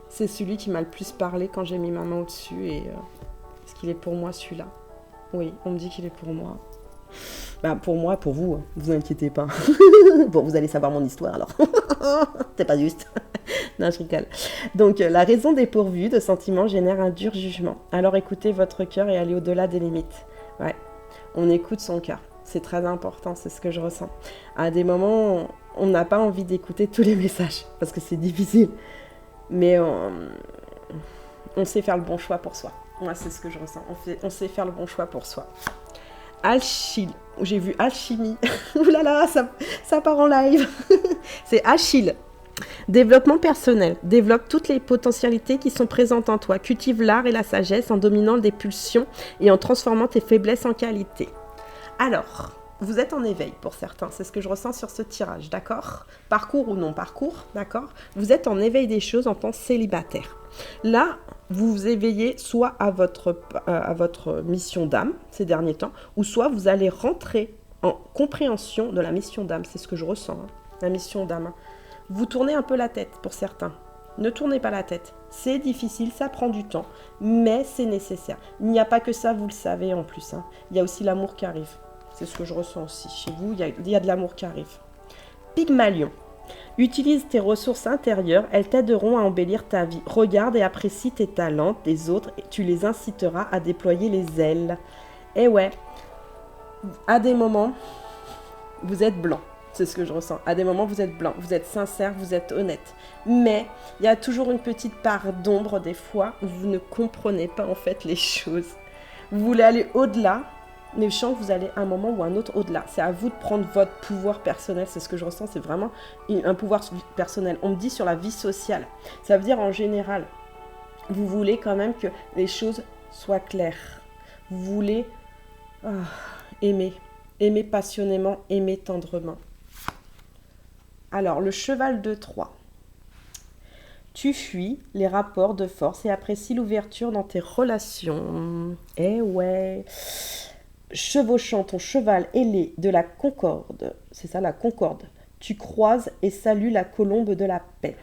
A: C'est celui qui m'a le plus parlé quand j'ai mis ma main au-dessus et est-ce qu'il est pour moi celui-là? Oui, on me dit qu'il est pour moi. Bah pour moi, pour vous, hein, vous inquiétez pas. Bon, vous allez savoir mon histoire alors. C'est pas juste. Non, je rigole. Donc, la raison dépourvue de sentiments génère un dur jugement. Alors écoutez votre cœur et allez au-delà des limites. Ouais, on écoute son cœur. C'est très important, c'est ce que je ressens. À des moments, on n'a pas envie d'écouter tous les messages parce que c'est difficile. Mais on sait faire le bon choix pour soi. Moi, c'est ce que je ressens. On sait faire le bon choix pour soi. Achille. J'ai vu alchimie. Ouh là là, ça part en live. C'est Achille. Développement personnel. Développe toutes les potentialités qui sont présentes en toi. Cultive l'art et la sagesse en dominant des pulsions et en transformant tes faiblesses en qualité. Alors... Vous êtes en éveil pour certains, c'est ce que je ressens sur ce tirage, d'accord? Parcours ou non parcours, d'accord? Vous êtes en éveil des choses en tant que célibataire. Là, vous vous éveillez soit à votre mission d'âme ces derniers temps, ou soit vous allez rentrer en compréhension de la mission d'âme, c'est ce que je ressens, hein, la mission d'âme. Vous tournez un peu la tête pour certains. Ne tournez pas la tête. C'est difficile, ça prend du temps, mais c'est nécessaire. Il n'y a pas que ça, vous le savez en plus. Hein. Il y a aussi l'amour qui arrive. C'est ce que je ressens aussi. Chez vous, il y a de l'amour qui arrive. Pygmalion. Utilise tes ressources intérieures, elles t'aideront à embellir ta vie. Regarde et apprécie tes talents des autres et tu les inciteras à déployer les ailes. Et ouais, à des moments, vous êtes blanc. C'est ce que je ressens. À des moments, vous êtes blanc, vous êtes sincère, vous êtes honnête. Mais il y a toujours une petite part d'ombre des fois où vous ne comprenez pas en fait les choses. Vous voulez aller au-delà. Mais je sens que vous allez à un moment ou un autre au-delà. C'est à vous de prendre votre pouvoir personnel. C'est ce que je ressens. C'est vraiment un pouvoir personnel. On me dit sur la vie sociale. Ça veut dire en général, vous voulez quand même que les choses soient claires. Vous voulez aimer. Aimer passionnément, aimer tendrement. Alors, le cheval de Troie. Tu fuis les rapports de force et apprécies l'ouverture dans tes relations. Eh ouais... Chevauchant ton cheval ailé de la concorde, c'est ça la concorde, tu croises et salues la colombe de la paix.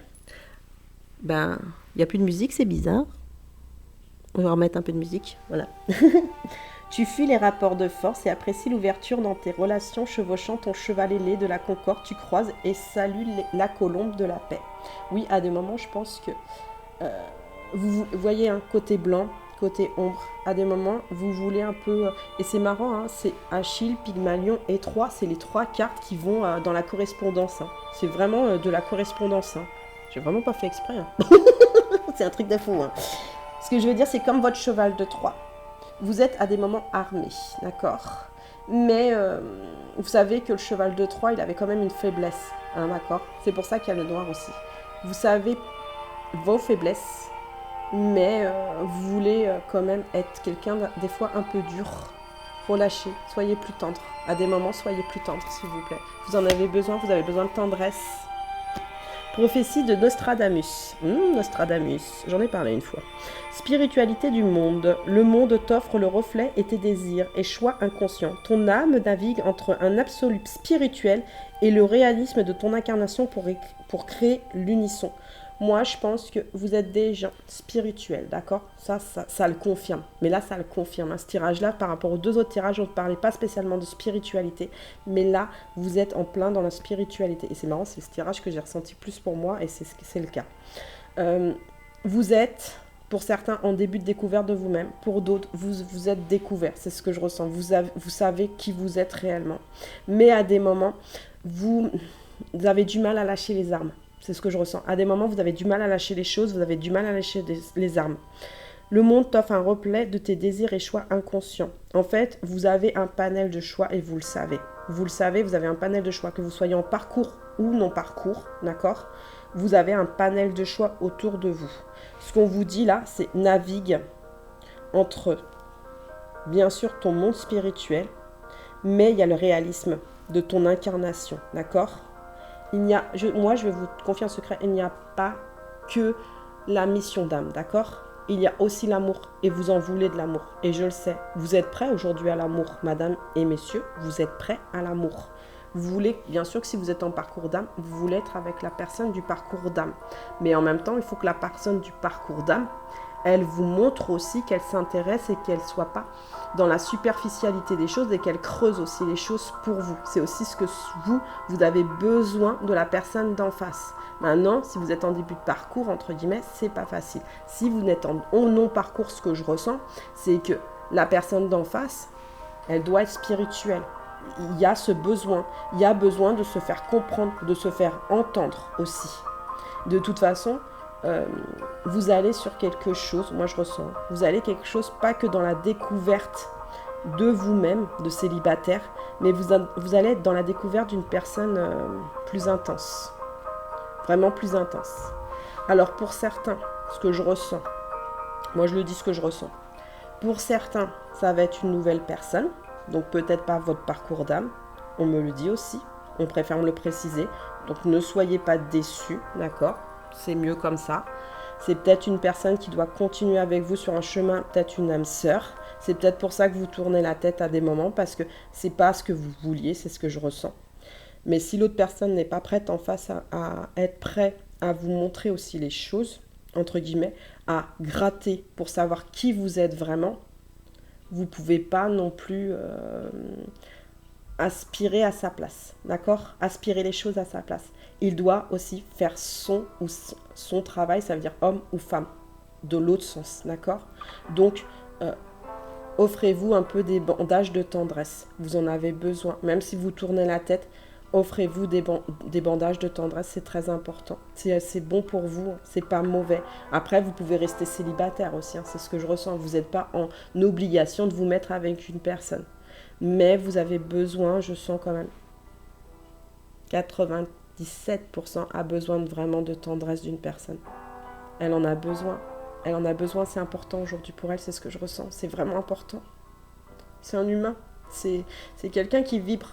A: Ben, il n'y a plus de musique, c'est bizarre. On va remettre un peu de musique, voilà. Tu fuis les rapports de force et apprécies l'ouverture dans tes relations, chevauchant ton cheval ailé de la concorde, tu croises et salues la colombe de la paix. Oui, à des moments, je pense que vous voyez un côté blanc, côté ombre. À des moments, vous voulez un peu... Et c'est marrant, hein, c'est Achille, Pygmalion et Troie. C'est les 3 cartes qui vont dans la correspondance. Hein. C'est vraiment de la correspondance. Hein. J'ai vraiment pas fait exprès. Hein. C'est un truc de fou. Hein. Ce que je veux dire, c'est comme votre cheval de Troie. Vous êtes à des moments armés, d'accord? Mais vous savez que le cheval de Troie, il avait quand même une faiblesse. Hein, d'accord? C'est pour ça qu'il y a le noir aussi. Vous savez vos faiblesses. Mais vous voulez quand même être quelqu'un des fois un peu dur. Relâchez, soyez plus tendre. À des moments, soyez plus tendre, s'il vous plaît. Vous en avez besoin, vous avez besoin de tendresse. Prophétie de Nostradamus. Nostradamus, j'en ai parlé une fois. Spiritualité du monde. Le monde t'offre le reflet et tes désirs et choix inconscients. Ton âme navigue entre un absolu spirituel et le réalisme de ton incarnation pour créer l'unisson. Moi, je pense que vous êtes des gens spirituels, d'accord? Ça le confirme. Mais là, ça le confirme. Hein. Ce tirage-là, par rapport aux 2 autres tirages, on ne parlait pas spécialement de spiritualité. Mais là, vous êtes en plein dans la spiritualité. Et c'est marrant, c'est ce tirage que j'ai ressenti plus pour moi et c'est le cas. Vous êtes Pour certains, en début de découverte de vous-même. Pour d'autres, vous êtes découvert. C'est ce que je ressens. Vous savez qui vous êtes réellement. Mais à des moments, vous avez du mal à lâcher les armes. C'est ce que je ressens. À des moments, vous avez du mal à lâcher les choses. Vous avez du mal à lâcher les armes. Le monde t'offre un replay de tes désirs et choix inconscients. En fait, vous avez un panel de choix et vous le savez. Vous le savez, vous avez un panel de choix. Que vous soyez en parcours ou non parcours, d'accord ? Vous avez un panel de choix autour de vous. Ce qu'on vous dit là, c'est navigue entre, bien sûr, ton monde spirituel, mais il y a le réalisme de ton incarnation, d'accord ? Moi, je vais vous confier un secret, il n'y a pas que la mission d'âme, d'accord ? Il y a aussi l'amour, et vous en voulez de l'amour, et je le sais. Vous êtes prêts aujourd'hui à l'amour, madame et messieurs, vous êtes prêts à l'amour. Vous voulez, bien sûr que si vous êtes en parcours d'âme, vous voulez être avec la personne du parcours d'âme. Mais en même temps, il faut que la personne du parcours d'âme, elle vous montre aussi qu'elle s'intéresse et qu'elle ne soit pas dans la superficialité des choses et qu'elle creuse aussi les choses pour vous. C'est aussi ce que vous avez besoin de la personne d'en face. Maintenant, si vous êtes en début de parcours, entre guillemets, c'est pas facile. Si vous n'êtes en non-parcours, ce que je ressens, c'est que la personne d'en face, elle doit être spirituelle. Il y a ce besoin, il y a besoin de se faire comprendre, de se faire entendre aussi. De toute façon, vous allez sur quelque chose, moi je ressens, vous allez quelque chose pas que dans la découverte de vous-même, de célibataire, mais vous allez être dans la découverte d'une personne plus intense, vraiment plus intense. Alors pour certains, ce que je ressens, moi je le dis ce que je ressens, pour certains, ça va être une nouvelle personne, donc peut-être pas votre parcours d'âme, on me le dit aussi, on préfère me le préciser, donc ne soyez pas déçus, d'accord ? C'est mieux comme ça. C'est peut-être une personne qui doit continuer avec vous sur un chemin, peut-être une âme sœur. C'est peut-être pour ça que vous tournez la tête à des moments, parce que c'est pas ce que vous vouliez, c'est ce que je ressens. Mais si l'autre personne n'est pas prête en face à être prêt à vous montrer aussi les choses, entre guillemets, à gratter pour savoir qui vous êtes vraiment, vous ne pouvez pas non plus aspirer à sa place, d'accord ? Aspirer les choses à sa place. Il doit aussi faire son travail, ça veut dire homme ou femme, de l'autre sens, d'accord ? Donc, offrez-vous un peu des bandages de tendresse. Vous en avez besoin. Même si vous tournez la tête, offrez-vous des bandages de tendresse, c'est très important. C'est bon pour vous, c'est pas mauvais. Après, vous pouvez rester célibataire aussi, hein, c'est ce que je ressens. Vous n'êtes pas en obligation de vous mettre avec une personne. Mais vous avez besoin, je sens quand même, 97% a besoin vraiment de tendresse d'une personne. Elle en a besoin. Elle en a besoin, c'est important aujourd'hui pour elle, c'est ce que je ressens. C'est vraiment important. C'est un humain. C'est quelqu'un qui vibre,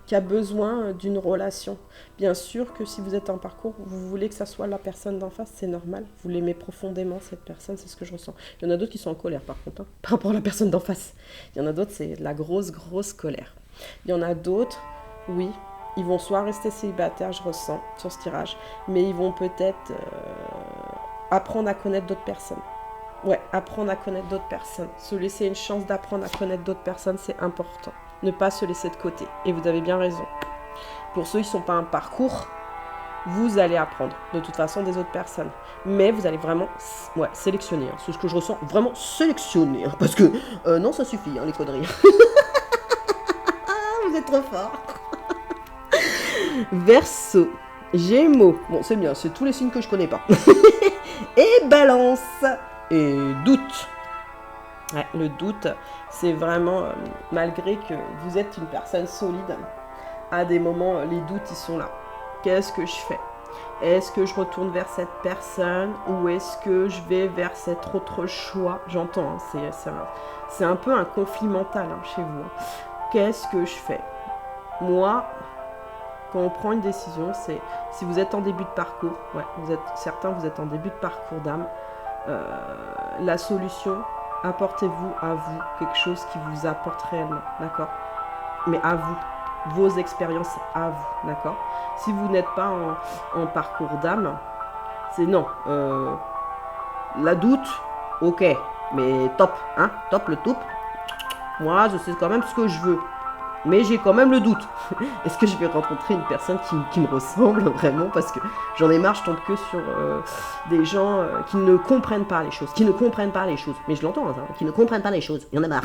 A: qui a besoin d'une relation. Bien sûr que si vous êtes en parcours, vous voulez que ça soit la personne d'en face, c'est normal. Vous l'aimez profondément, cette personne, c'est ce que je ressens. Il y en a d'autres qui sont en colère, par contre, hein, par rapport à la personne d'en face. Il y en a d'autres, c'est de la grosse colère. Il y en a d'autres, oui, ils vont soit rester célibataires, je ressens, sur ce tirage, mais ils vont peut-être apprendre à connaître d'autres personnes. Ouais, apprendre à connaître d'autres personnes. Se laisser une chance d'apprendre à connaître d'autres personnes, c'est important. Ne pas se laisser de côté. Et vous avez bien raison. Pour ceux qui ne sont pas un parcours, vous allez apprendre de toute façon des autres personnes. Mais vous allez vraiment sélectionner. Hein. C'est ce que je ressens, vraiment sélectionner. Hein, parce que non, ça suffit, hein, les conneries. Vous êtes trop fort. Verseau, Gémeaux. Bon, c'est bien, c'est tous les signes que je connais pas. Et Balance. Et doute. Ouais, le doute, c'est vraiment, malgré que vous êtes une personne solide, à des moments, les doutes, ils sont là. Qu'est-ce que je fais ? Est-ce que je retourne vers cette personne ou est-ce que je vais vers cet autre choix ? J'entends, hein, c'est un peu un conflit mental hein, chez vous. Hein. Qu'est-ce que je fais ? Moi, quand on prend une décision, c'est si vous êtes en début de parcours, ouais, vous êtes en début de parcours d'âme, la solution, apportez-vous à vous quelque chose qui vous apporte réellement, d'accord ? Mais à vous, vos expériences à vous, d'accord ? Si vous n'êtes pas en parcours d'âme, c'est non. La doute, ok, mais top, hein ? Top le top. Moi, je sais quand même ce que je veux. Mais j'ai quand même le doute. Est-ce que je vais rencontrer une personne qui me ressemble vraiment? Parce que j'en ai marre, je tombe que sur des gens qui ne comprennent pas les choses. Qui ne comprennent pas les choses. Mais je l'entends, hein, qui ne comprennent pas les choses. Il y en a marre.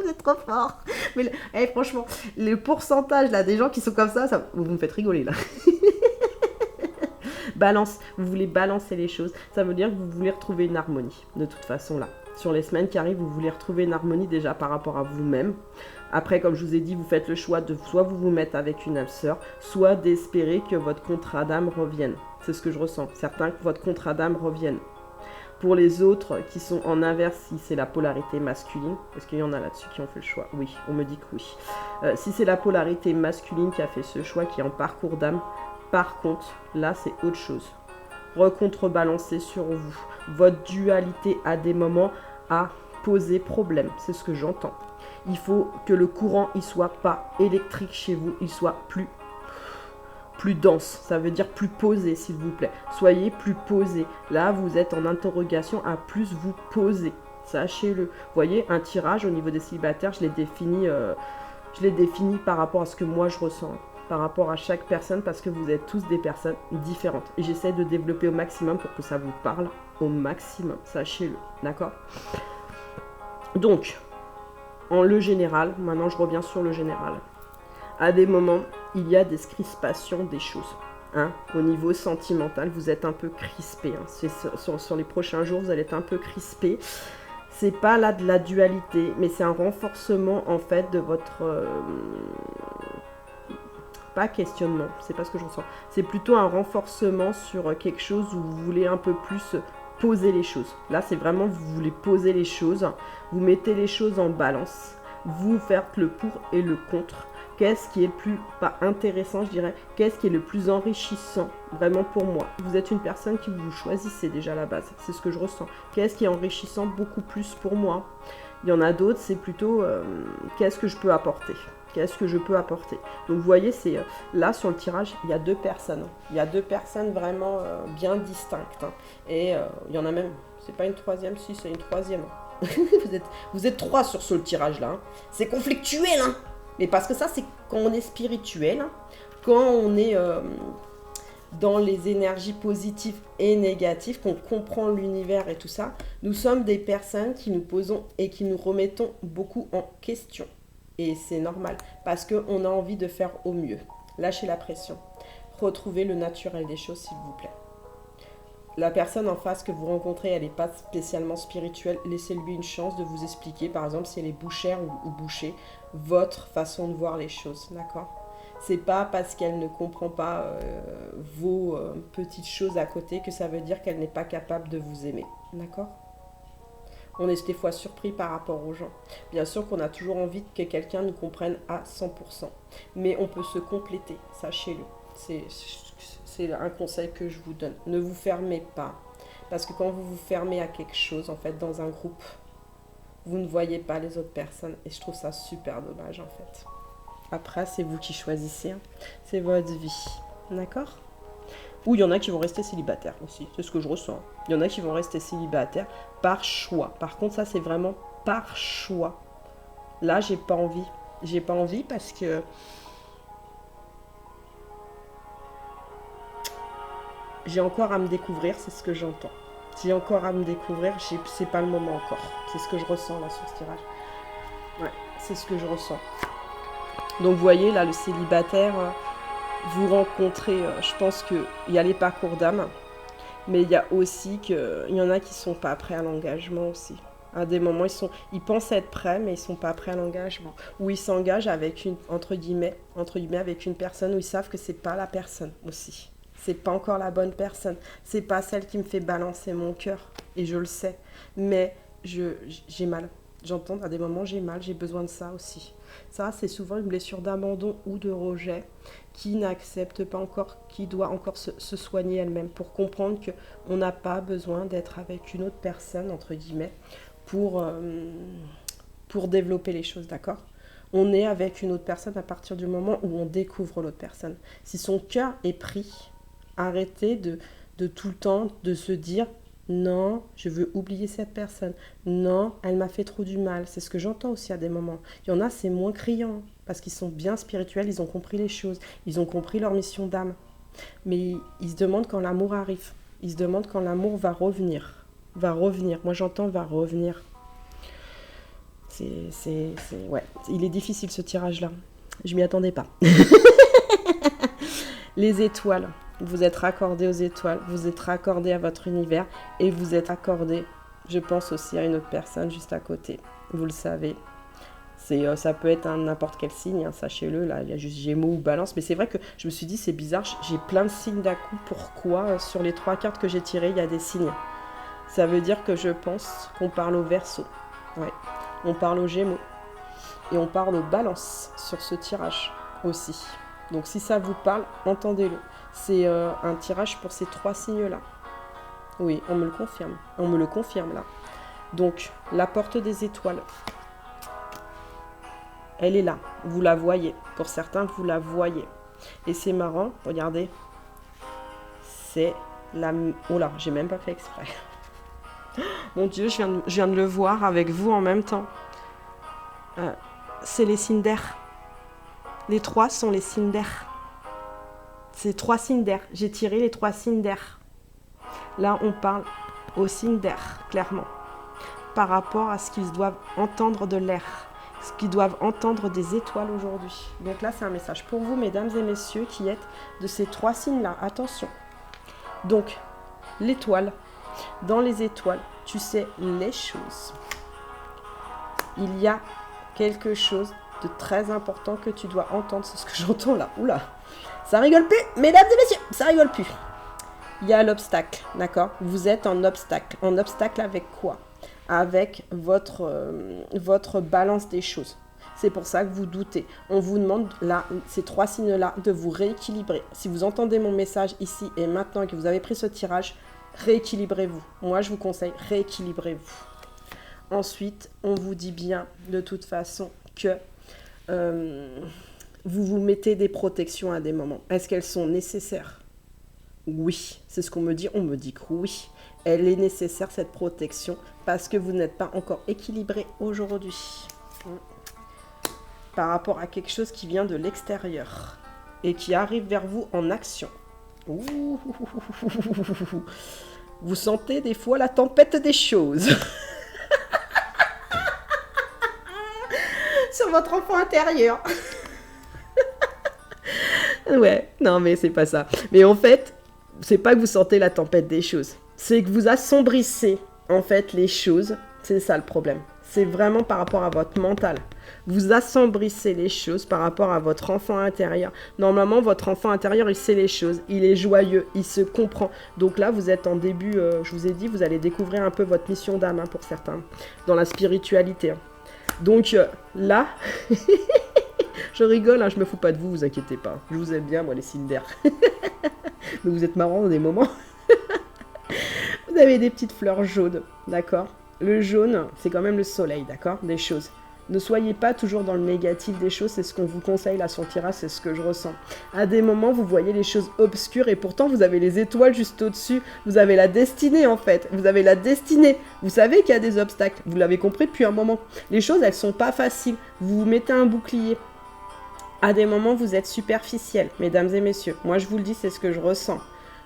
A: Vous êtes trop fort. Mais franchement, le pourcentage là, des gens qui sont comme ça, vous me faites rigoler là. Balance, vous voulez balancer les choses. Ça veut dire que vous voulez retrouver une harmonie, de toute façon là. Sur les semaines qui arrivent, vous voulez retrouver une harmonie déjà par rapport à vous-même. Après, comme je vous ai dit, vous faites le choix de soit vous mettre avec une âme sœur, soit d'espérer que votre contrat d'âme revienne. C'est ce que je ressens. Certains que votre contrat d'âme revienne. Pour les autres qui sont en inverse, si c'est la polarité masculine, est-ce qu'il y en a là-dessus qui ont fait le choix? Oui, on me dit que oui. Si c'est la polarité masculine qui a fait ce choix, qui est en parcours d'âme, par contre, là c'est autre chose. Recontrebalancer sur vous. Votre dualité à des moments a posé problème, c'est ce que j'entends. Il faut que le courant il soit pas électrique chez vous, il soit plus dense, ça veut dire plus posé s'il vous plaît. Soyez plus posé. Là, vous êtes en interrogation à plus vous poser. Sachez-le. Vous voyez, un tirage au niveau des célibataires, je l'ai défini par rapport à ce que moi je ressens, par rapport à chaque personne, parce que vous êtes tous des personnes différentes. Et j'essaie de développer au maximum pour que ça vous parle au maximum. Sachez-le, d'accord? Donc, en le général, maintenant je reviens sur le général. À des moments, il y a des crispations des choses. Hein, au niveau sentimental, vous êtes un peu crispé. Hein. Sur les prochains jours, vous allez être un peu crispé. C'est pas là de la dualité, mais c'est un renforcement en fait de votre... pas questionnement, c'est pas ce que je ressens. C'est plutôt un renforcement sur quelque chose où vous voulez un peu plus poser les choses. Là, c'est vraiment vous voulez poser les choses. Vous mettez les choses en balance. Vous faites le pour et le contre. Qu'est-ce qui est le plus, pas intéressant je dirais, qu'est-ce qui est le plus enrichissant vraiment pour moi? Vous êtes une personne qui vous choisissez déjà à la base, c'est ce que je ressens. Qu'est-ce qui est enrichissant beaucoup plus pour moi? Il y en a d'autres, c'est plutôt qu'est-ce que je peux apporter? Qu'est-ce que je peux apporter? Donc vous voyez, c'est là sur le tirage, il y a deux personnes. Il y a deux personnes vraiment bien distinctes. Hein. Et il y en a même, c'est pas une troisième, si c'est une troisième. vous êtes trois sur ce tirage là. Hein. C'est conflictuel, hein. Mais parce que ça, c'est quand on est spirituel, hein, quand on est dans les énergies positives et négatives, qu'on comprend l'univers et tout ça, nous sommes des personnes qui nous posons et qui nous remettons beaucoup en question. Et c'est normal, parce qu'on a envie de faire au mieux. Lâchez la pression. Retrouvez le naturel des choses, s'il vous plaît. La personne en face que vous rencontrez, elle n'est pas spécialement spirituelle. Laissez-lui une chance de vous expliquer, par exemple, si elle est bouchère ou boucher, votre façon de voir les choses, d'accord? C'est pas parce qu'elle ne comprend pas vos petites choses à côté que ça veut dire qu'elle n'est pas capable de vous aimer, d'accord? On est des fois surpris par rapport aux gens. Bien sûr qu'on a toujours envie que quelqu'un nous comprenne à 100%. Mais on peut se compléter, sachez-le. C'est un conseil que je vous donne. Ne vous fermez pas. Parce que quand vous vous fermez à quelque chose, en fait, dans un groupe, vous ne voyez pas les autres personnes. Et je trouve ça super dommage, en fait. Après, c'est vous qui choisissez. Hein. C'est votre vie. D'accord ? Ou il y en a qui vont rester célibataires aussi. C'est ce que je ressens. Il y en a qui vont rester célibataires par choix. Par contre, ça, c'est vraiment par choix. Là, j'ai pas envie. J'ai pas envie parce que... j'ai encore à me découvrir, c'est ce que j'entends. J'ai encore à me découvrir, c'est pas le moment encore. C'est ce que je ressens là sur ce tirage. Ouais, c'est ce que je ressens. Donc vous voyez là, le célibataire, vous rencontrez, je pense qu'il y a les parcours d'âme, mais il y a aussi qu'il y en a qui sont pas prêts à l'engagement aussi. À des moments, ils pensent être prêts, mais ils sont pas prêts à l'engagement. Ou ils s'engagent avec une, entre guillemets, avec une personne où ils savent que c'est pas la personne aussi. C'est pas encore la bonne personne. C'est pas celle qui me fait balancer mon cœur. Et je le sais. Mais j'ai mal. J'entends à des moments j'ai mal, j'ai besoin de ça aussi. Ça, c'est souvent une blessure d'abandon ou de rejet qui n'accepte pas encore, qui doit encore se soigner elle-même pour comprendre qu'on n'a pas besoin d'être avec une autre personne, entre guillemets, pour développer les choses, d'accord ? On est avec une autre personne à partir du moment où on découvre l'autre personne. Si son cœur est pris, arrêtez de tout le temps de se dire Non, je veux oublier cette personne. Non, elle m'a fait trop du mal. C'est ce que j'entends aussi à des moments. Il y en a, c'est moins criant, parce qu'ils sont bien spirituels, ils ont compris les choses, ils ont compris leur mission d'âme. Mais ils se demandent quand l'amour arrive. Ils se demandent quand l'amour va revenir. Va revenir. Moi, j'entends va revenir. Ouais. Il est difficile ce tirage-là. Je m'y attendais pas. Les étoiles. Vous êtes raccordé aux étoiles. Vous êtes raccordé à votre univers. Et vous êtes raccordé, je pense aussi, à une autre personne juste à côté. Vous le savez. Ça peut être n'importe quel signe, hein, sachez-le. Là, il y a juste Gémeaux ou Balance. Mais c'est vrai que je me suis dit, c'est bizarre. J'ai plein de signes d'un coup. Pourquoi sur les 3 cartes que j'ai tirées, il y a des signes? Ça veut dire que je pense qu'on parle au Verseau. Ouais. On parle aux Gémeaux. Et on parle aux Balances sur ce tirage aussi. Donc si ça vous parle, entendez-le. C'est un tirage pour ces 3 signes-là. Oui, on me le confirme. On me le confirme là. Donc, la porte des étoiles. Elle est là. Vous la voyez. Pour certains, vous la voyez. Et c'est marrant. Regardez. C'est la... Oh là, j'ai même pas fait exprès. Mon Dieu, je viens de le voir avec vous en même temps. C'est les signes d'air. Les 3 sont les signes d'air. C'est 3 signes d'air. J'ai tiré les 3 signes d'air. Là, on parle aux signes d'air, clairement. Par rapport à ce qu'ils doivent entendre de l'air. Ce qu'ils doivent entendre des étoiles aujourd'hui. Donc là, c'est un message pour vous, mesdames et messieurs, qui êtes de ces 3 signes-là. Attention. Donc, l'étoile. Dans les étoiles, tu sais les choses. Il y a quelque chose de très important que tu dois entendre. C'est ce que j'entends là. Oula, ça rigole plus, mesdames et messieurs, ça rigole plus. Il y a l'obstacle, d'accord? Vous êtes en obstacle. En obstacle avec quoi? Avec votre balance des choses. C'est pour ça que vous doutez. On vous demande, là, ces 3 signes-là, de vous rééquilibrer. Si vous entendez mon message ici et maintenant et que vous avez pris ce tirage, rééquilibrez-vous. Moi, je vous conseille, rééquilibrez-vous. Ensuite, on vous dit bien, de toute façon, que vous vous mettez des protections à des moments. Est-ce qu'elles sont nécessaires? Oui, c'est ce qu'on me dit. On me dit que oui, elle est nécessaire, cette protection, parce que vous n'êtes pas encore équilibré aujourd'hui. Par rapport à quelque chose qui vient de l'extérieur et qui arrive vers vous en action. Ouh. Vous sentez des fois la tempête des choses. Sur votre enfant intérieur. Ouais, non mais c'est pas ça. Mais en fait, c'est pas que vous sentez la tempête des choses. C'est que vous assombrissez en fait les choses. C'est ça le problème. C'est vraiment par rapport à votre mental. Vous assombrissez les choses par rapport à votre enfant intérieur. Normalement, votre enfant intérieur, il sait les choses. Il est joyeux, il se comprend. Donc là, vous êtes en début, je vous ai dit, vous allez découvrir un peu votre mission d'âme, hein, pour certains, dans la spiritualité. Donc là, je rigole, hein, je me fous pas de vous, vous inquiétez pas. Je vous aime bien, moi, les signes d'air. Mais vous êtes marrants dans des moments. Vous avez des petites fleurs jaunes, d'accord? Le jaune, c'est quand même le soleil, d'accord? Des choses. Ne soyez pas toujours dans le négatif des choses, c'est ce qu'on vous conseille là sur le tirage, c'est ce que je ressens. À des moments, vous voyez les choses obscures et pourtant vous avez les étoiles juste au-dessus. Vous avez la destinée en fait, vous avez la destinée. Vous savez qu'il y a des obstacles, vous l'avez compris depuis un moment. Les choses, elles sont pas faciles. Vous vous mettez un bouclier. À des moments, vous êtes superficiel, mesdames et messieurs. Moi, je vous le dis, c'est ce que je ressens.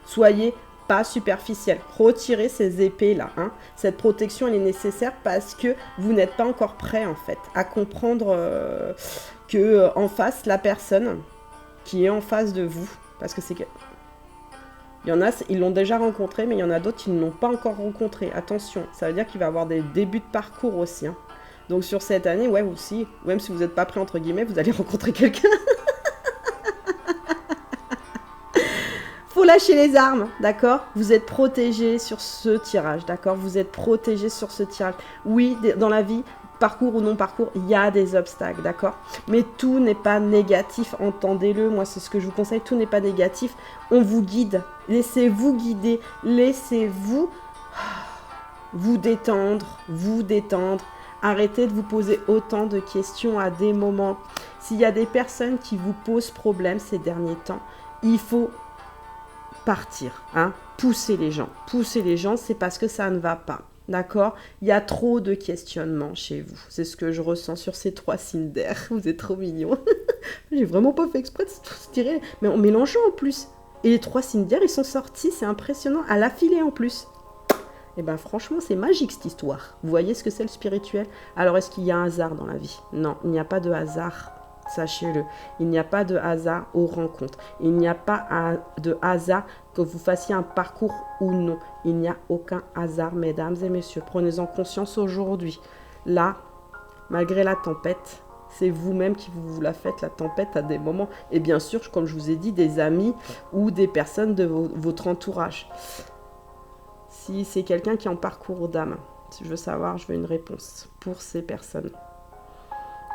A: Soyez pas superficiel. Retirez ces épées-là. Hein. Cette protection, elle est nécessaire parce que vous n'êtes pas encore prêt, en fait, à comprendre que en face, la personne qui est en face de vous, parce que c'est que... Il y en a, ils l'ont déjà rencontré, mais il y en a d'autres qui ne l'ont pas encore rencontré. Attention, ça veut dire qu'il va y avoir des débuts de parcours aussi. Hein. Donc sur cette année, ouais, aussi, même si vous n'êtes pas prêt, entre guillemets, vous allez rencontrer quelqu'un. Faut lâcher les armes, d'accord? Vous êtes protégé sur ce tirage, d'accord? Vous êtes protégé sur ce tirage. Oui, dans la vie, parcours ou non parcours, il y a des obstacles, d'accord? Mais tout n'est pas négatif, entendez-le. Moi, c'est ce que je vous conseille, tout n'est pas négatif. On vous guide, laissez-vous guider, laissez-vous vous détendre, Arrêtez de vous poser autant de questions à des moments. S'il y a des personnes qui vous posent problème ces derniers temps, il faut partir, hein. Poussez les gens. Poussez les gens, c'est parce que ça ne va pas. D'accord? Il y a trop de questionnements chez vous. C'est ce que je ressens sur ces 3 signes d'air. Vous êtes trop mignons. J'ai vraiment pas fait exprès de se tirer, mais en mélangeant en plus. Et les 3 signes d'air, ils sont sortis, c'est impressionnant, à l'affilée en plus. Et ben franchement, c'est magique cette histoire. Vous voyez ce que c'est le spirituel? Alors, est-ce qu'il y a un hasard dans la vie? Non, il n'y a pas de hasard. Sachez-le, il n'y a pas de hasard aux rencontres. Il n'y a pas de hasard que vous fassiez un parcours ou non. Il n'y a aucun hasard, mesdames et messieurs. Prenez-en conscience aujourd'hui. Là, malgré la tempête, c'est vous-même qui vous la faites, la tempête, à des moments. Et bien sûr, comme je vous ai dit, des amis ou des personnes de votre entourage. Si c'est quelqu'un qui est en parcours d'âme, si je veux savoir, je veux une réponse pour ces personnes.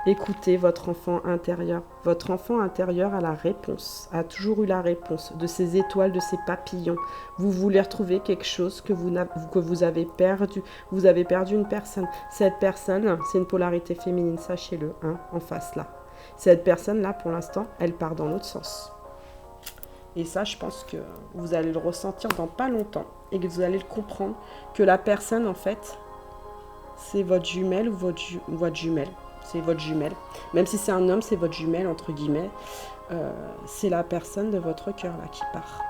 A: Écoutez votre enfant intérieur. Votre enfant intérieur a la réponse, a toujours eu la réponse de ces étoiles, de ces papillons. Vous voulez retrouver quelque chose que vous avez perdu. Vous avez perdu une personne. Cette personne, c'est une polarité féminine, sachez-le, hein, en face là. Cette personne-là, pour l'instant, elle part dans l'autre sens. Et ça, je pense que vous allez le ressentir dans pas longtemps et que vous allez le comprendre que la personne, en fait, c'est votre jumelle ou votre jumelle. C'est votre jumelle. Même si c'est un homme, c'est votre jumelle, entre guillemets. C'est la personne de votre cœur, là, qui part.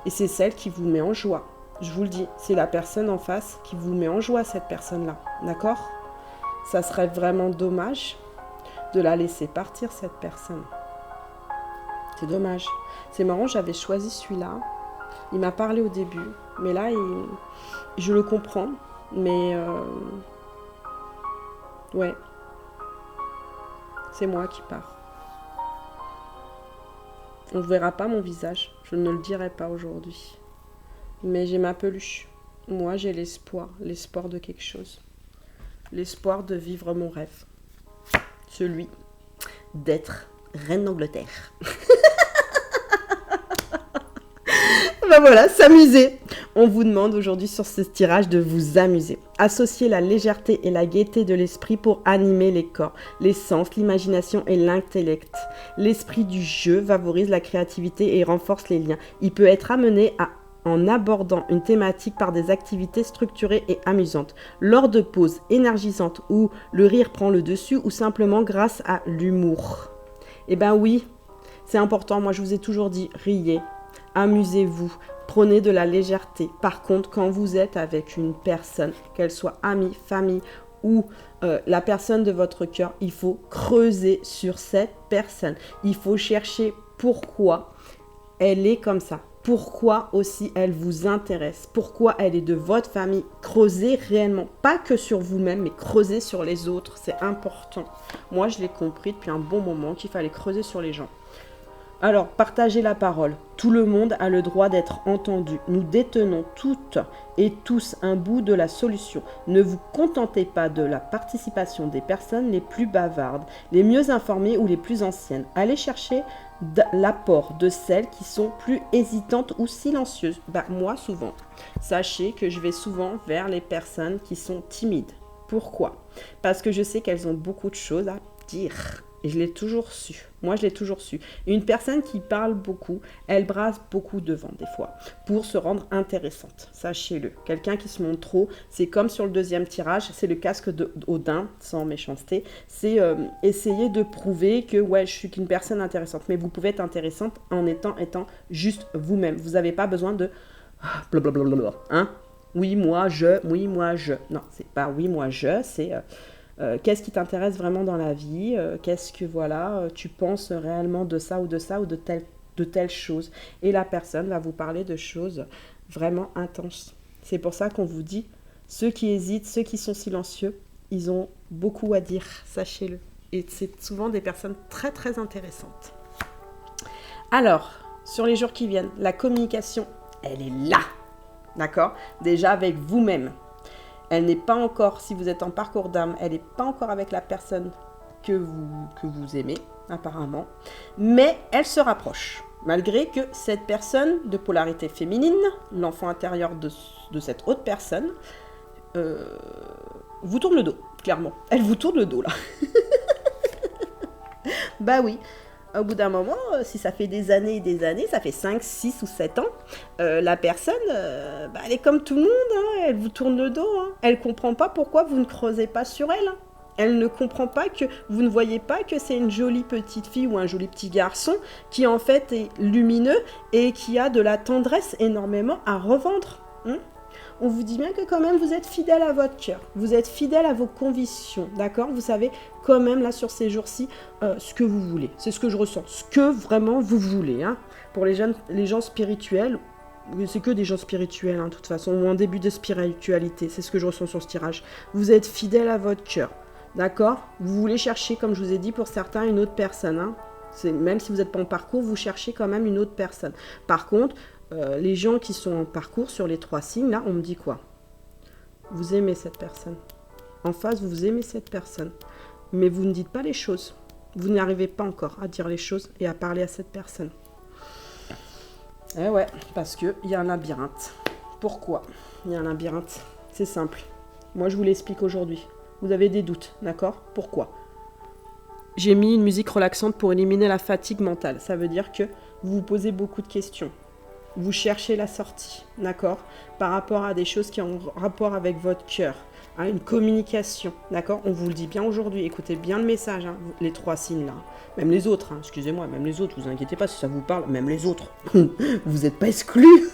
A: Et c'est celle qui vous met en joie. Je vous le dis, c'est la personne en face qui vous met en joie, cette personne-là. D'accord? Ça serait vraiment dommage de la laisser partir, cette personne. C'est dommage. C'est marrant, j'avais choisi celui-là. Il m'a parlé au début. Mais là, je le comprends. Mais... ouais. C'est moi qui pars. On ne verra pas mon visage. Je ne le dirai pas aujourd'hui. Mais j'ai ma peluche. Moi, j'ai l'espoir. L'espoir de quelque chose. L'espoir de vivre mon rêve. Celui d'être reine d'Angleterre. Ben voilà, s'amuser. On vous demande aujourd'hui sur ce tirage de vous amuser. Associez la légèreté et la gaieté de l'esprit pour animer les corps, les sens, l'imagination et l'intellect. L'esprit du jeu favorise la créativité et renforce les liens. Il peut être amené en abordant une thématique par des activités structurées et amusantes, lors de pauses énergisantes où le rire prend le dessus ou simplement grâce à l'humour. Eh ben oui, c'est important. Moi, je vous ai toujours dit, riez. Amusez-vous, prenez de la légèreté. Par contre, quand vous êtes avec une personne, qu'elle soit amie, famille ou la personne de votre cœur, il faut creuser sur cette personne. Il faut chercher pourquoi elle est comme ça. Pourquoi aussi elle vous intéresse. Pourquoi elle est de votre famille. Creusez réellement, pas que sur vous-même, mais creusez sur les autres. C'est important. Moi, je l'ai compris depuis un bon moment qu'il fallait creuser sur les gens. Alors, partagez la parole. Tout le monde a le droit d'être entendu. Nous détenons toutes et tous un bout de la solution. Ne vous contentez pas de la participation des personnes les plus bavardes, les mieux informées ou les plus anciennes. Allez chercher l'apport de celles qui sont plus hésitantes ou silencieuses. Moi, souvent. Sachez que je vais souvent vers les personnes qui sont timides. Pourquoi? Parce que je sais qu'elles ont beaucoup de choses à dire. Et je l'ai toujours su. Moi, je l'ai toujours su. Et une personne qui parle beaucoup, elle brasse beaucoup devant des fois pour se rendre intéressante. Sachez-le. Quelqu'un qui se montre trop, c'est comme sur le deuxième tirage, c'est le casque d'Odin, sans méchanceté. C'est essayer de prouver que ouais, je suis qu'une personne intéressante. Mais vous pouvez être intéressante en étant juste vous-même. Vous n'avez pas besoin de blablabla. Hein? Oui, moi, je. Oui, moi, je. Non, c'est pas oui, moi, je. C'est... qu'est-ce qui t'intéresse vraiment dans la vie, qu'est-ce que tu penses réellement de ça ou de telle chose. Et la personne va vous parler de choses vraiment intenses. C'est pour ça qu'on vous dit, ceux qui hésitent, ceux qui sont silencieux, ils ont beaucoup à dire, sachez-le. Et c'est souvent des personnes très très intéressantes. Alors, sur les jours qui viennent, la communication, elle est là, d'accord? Déjà avec vous-même. Elle n'est pas encore, si vous êtes en parcours d'âme, elle n'est pas encore avec la personne que vous aimez, apparemment. Mais elle se rapproche, malgré que cette personne de polarité féminine, l'enfant intérieur de cette autre personne, vous tourne le dos, clairement. Elle vous tourne le dos, là. Bah oui. Au bout d'un moment, si ça fait des années et des années, ça fait 5, 6 ou 7 ans, la personne, elle est comme tout le monde, hein, elle vous tourne le dos. Hein. Elle ne comprend pas pourquoi vous ne creusez pas sur elle. Hein. Elle ne comprend pas que vous ne voyez pas que c'est une jolie petite fille ou un joli petit garçon qui en fait est lumineux et qui a de la tendresse énormément à revendre. Hein. On vous dit bien que quand même vous êtes fidèle à votre cœur, vous êtes fidèle à vos convictions, d'accord? Vous savez quand même là sur ces jours-ci ce que vous voulez, c'est ce que je ressens, ce que vraiment vous voulez. Hein. Pour les gens spirituels, c'est que des gens spirituels hein, de toute façon, ou en début de spiritualité, c'est ce que je ressens sur ce tirage. Vous êtes fidèle à votre cœur, d'accord? Vous voulez chercher, comme je vous ai dit, pour certains, une autre personne. Hein. Même si vous n'êtes pas en parcours, vous cherchez quand même une autre personne. Par contre, les gens qui sont en parcours sur les 3 signes, là, on me dit quoi? Vous aimez cette personne. En face, vous aimez cette personne. Mais vous ne dites pas les choses. Vous n'arrivez pas encore à dire les choses et à parler à cette personne. Eh ouais, parce qu'il y a un labyrinthe. Pourquoi il y a un labyrinthe? C'est simple. Moi, je vous l'explique aujourd'hui. Vous avez des doutes, d'accord? Pourquoi? J'ai mis une musique relaxante pour éliminer la fatigue mentale. Ça veut dire que vous vous posez beaucoup de questions. Vous cherchez la sortie, d'accord? Par rapport à des choses qui ont rapport avec votre cœur, hein, une communication, d'accord? On vous le dit bien aujourd'hui, écoutez bien le message, hein, les 3 signes là. Même les autres, hein, excusez-moi, même les autres, vous inquiétez pas si ça vous parle, même les autres. Vous n'êtes pas exclus.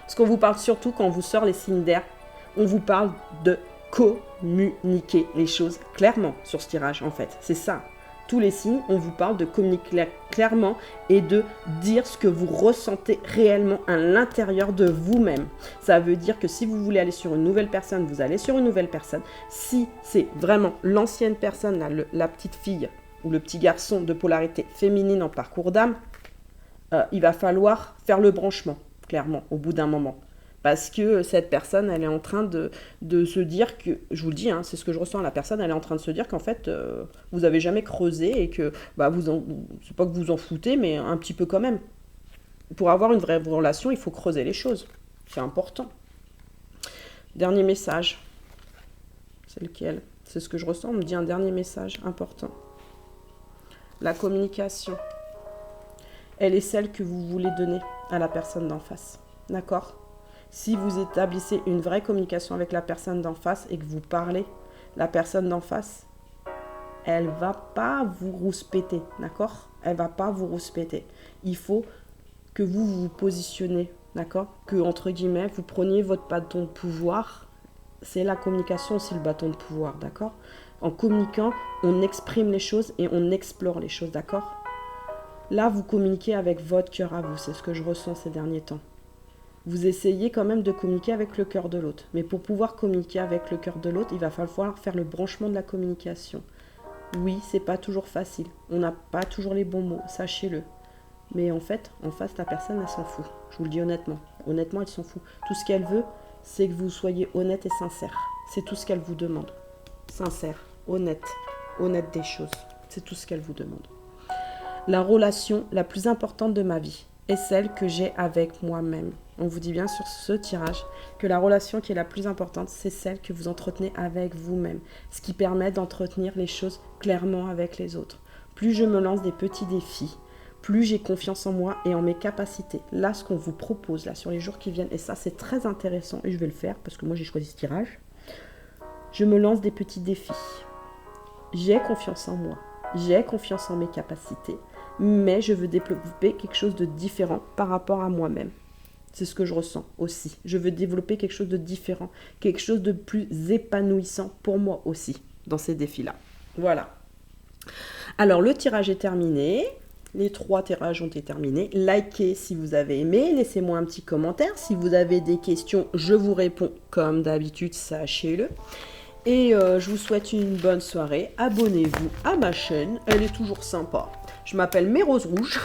A: Parce qu'on vous parle surtout quand on vous sort les signes d'air, on vous parle de communiquer les choses clairement sur ce tirage en fait, c'est ça. Tous les signes, on vous parle de communiquer clairement et de dire ce que vous ressentez réellement à l'intérieur de vous-même. Ça veut dire que si vous voulez aller sur une nouvelle personne, vous allez sur une nouvelle personne. Si c'est vraiment l'ancienne personne, la petite fille ou le petit garçon de polarité féminine en parcours d'âme, il va falloir faire le branchement, clairement, au bout d'un moment. Parce que cette personne, elle est en train de se dire que, je vous le dis, hein, c'est ce que je ressens, la personne, elle est en train de se dire qu'en fait, vous n'avez jamais creusé et que, c'est pas que vous en foutez, mais un petit peu quand même. Pour avoir une vraie relation, il faut creuser les choses. C'est important. Dernier message. C'est lequel? C'est ce que je ressens, on me dit un dernier message important. La communication. Elle est celle que vous voulez donner à la personne d'en face. D'accord ? Si vous établissez une vraie communication avec la personne d'en face et que vous parlez, la personne d'en face, elle va pas vous rouspéter, d'accord? Elle va pas vous rouspéter. Il faut que vous vous positionnez, d'accord? Que, entre guillemets, vous preniez votre bâton de pouvoir. C'est la communication aussi, le bâton de pouvoir, d'accord? En communiquant, on exprime les choses et on explore les choses, d'accord? Là, vous communiquez avec votre cœur à vous, c'est ce que je ressens ces derniers temps. Vous essayez quand même de communiquer avec le cœur de l'autre. Mais pour pouvoir communiquer avec le cœur de l'autre, il va falloir faire le branchement de la communication. Oui, c'est pas toujours facile. On n'a pas toujours les bons mots, sachez-le. Mais en fait, en face, la personne, elle s'en fout. Je vous le dis honnêtement. Honnêtement, elle s'en fout. Tout ce qu'elle veut, c'est que vous soyez honnête et sincère. C'est tout ce qu'elle vous demande. Sincère, honnête des choses. C'est tout ce qu'elle vous demande. La relation la plus importante de ma vie est celle que j'ai avec moi-même. On vous dit bien sur ce tirage que la relation qui est la plus importante, c'est celle que vous entretenez avec vous-même. Ce qui permet d'entretenir les choses clairement avec les autres. Plus je me lance des petits défis, plus j'ai confiance en moi et en mes capacités. Là, ce qu'on vous propose là sur les jours qui viennent, et ça c'est très intéressant, et je vais le faire parce que moi j'ai choisi ce tirage. Je me lance des petits défis. J'ai confiance en moi. J'ai confiance en mes capacités. Mais je veux développer quelque chose de différent par rapport à moi-même. C'est ce que je ressens aussi. Je veux développer quelque chose de différent, quelque chose de plus épanouissant pour moi aussi, dans ces défis-là. Voilà. Alors, le tirage est terminé. Les 3 tirages ont été terminés. Likez si vous avez aimé. Laissez-moi un petit commentaire. Si vous avez des questions, je vous réponds comme d'habitude, sachez-le. Et je vous souhaite une bonne soirée. Abonnez-vous à ma chaîne. Elle est toujours sympa. Je m'appelle Mes Roses Rouges.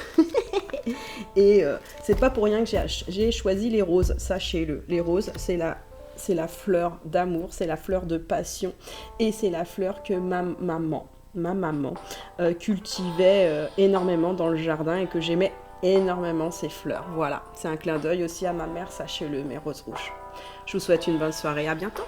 A: Et c'est pas pour rien que j'ai choisi les roses, sachez-le. Les roses, c'est la fleur d'amour, c'est la fleur de passion. Et c'est la fleur que ma maman cultivait énormément dans le jardin et que j'aimais énormément ces fleurs. Voilà, c'est un clin d'œil aussi à ma mère, sachez-le, Mes Roses Rouges. Je vous souhaite une bonne soirée, à bientôt.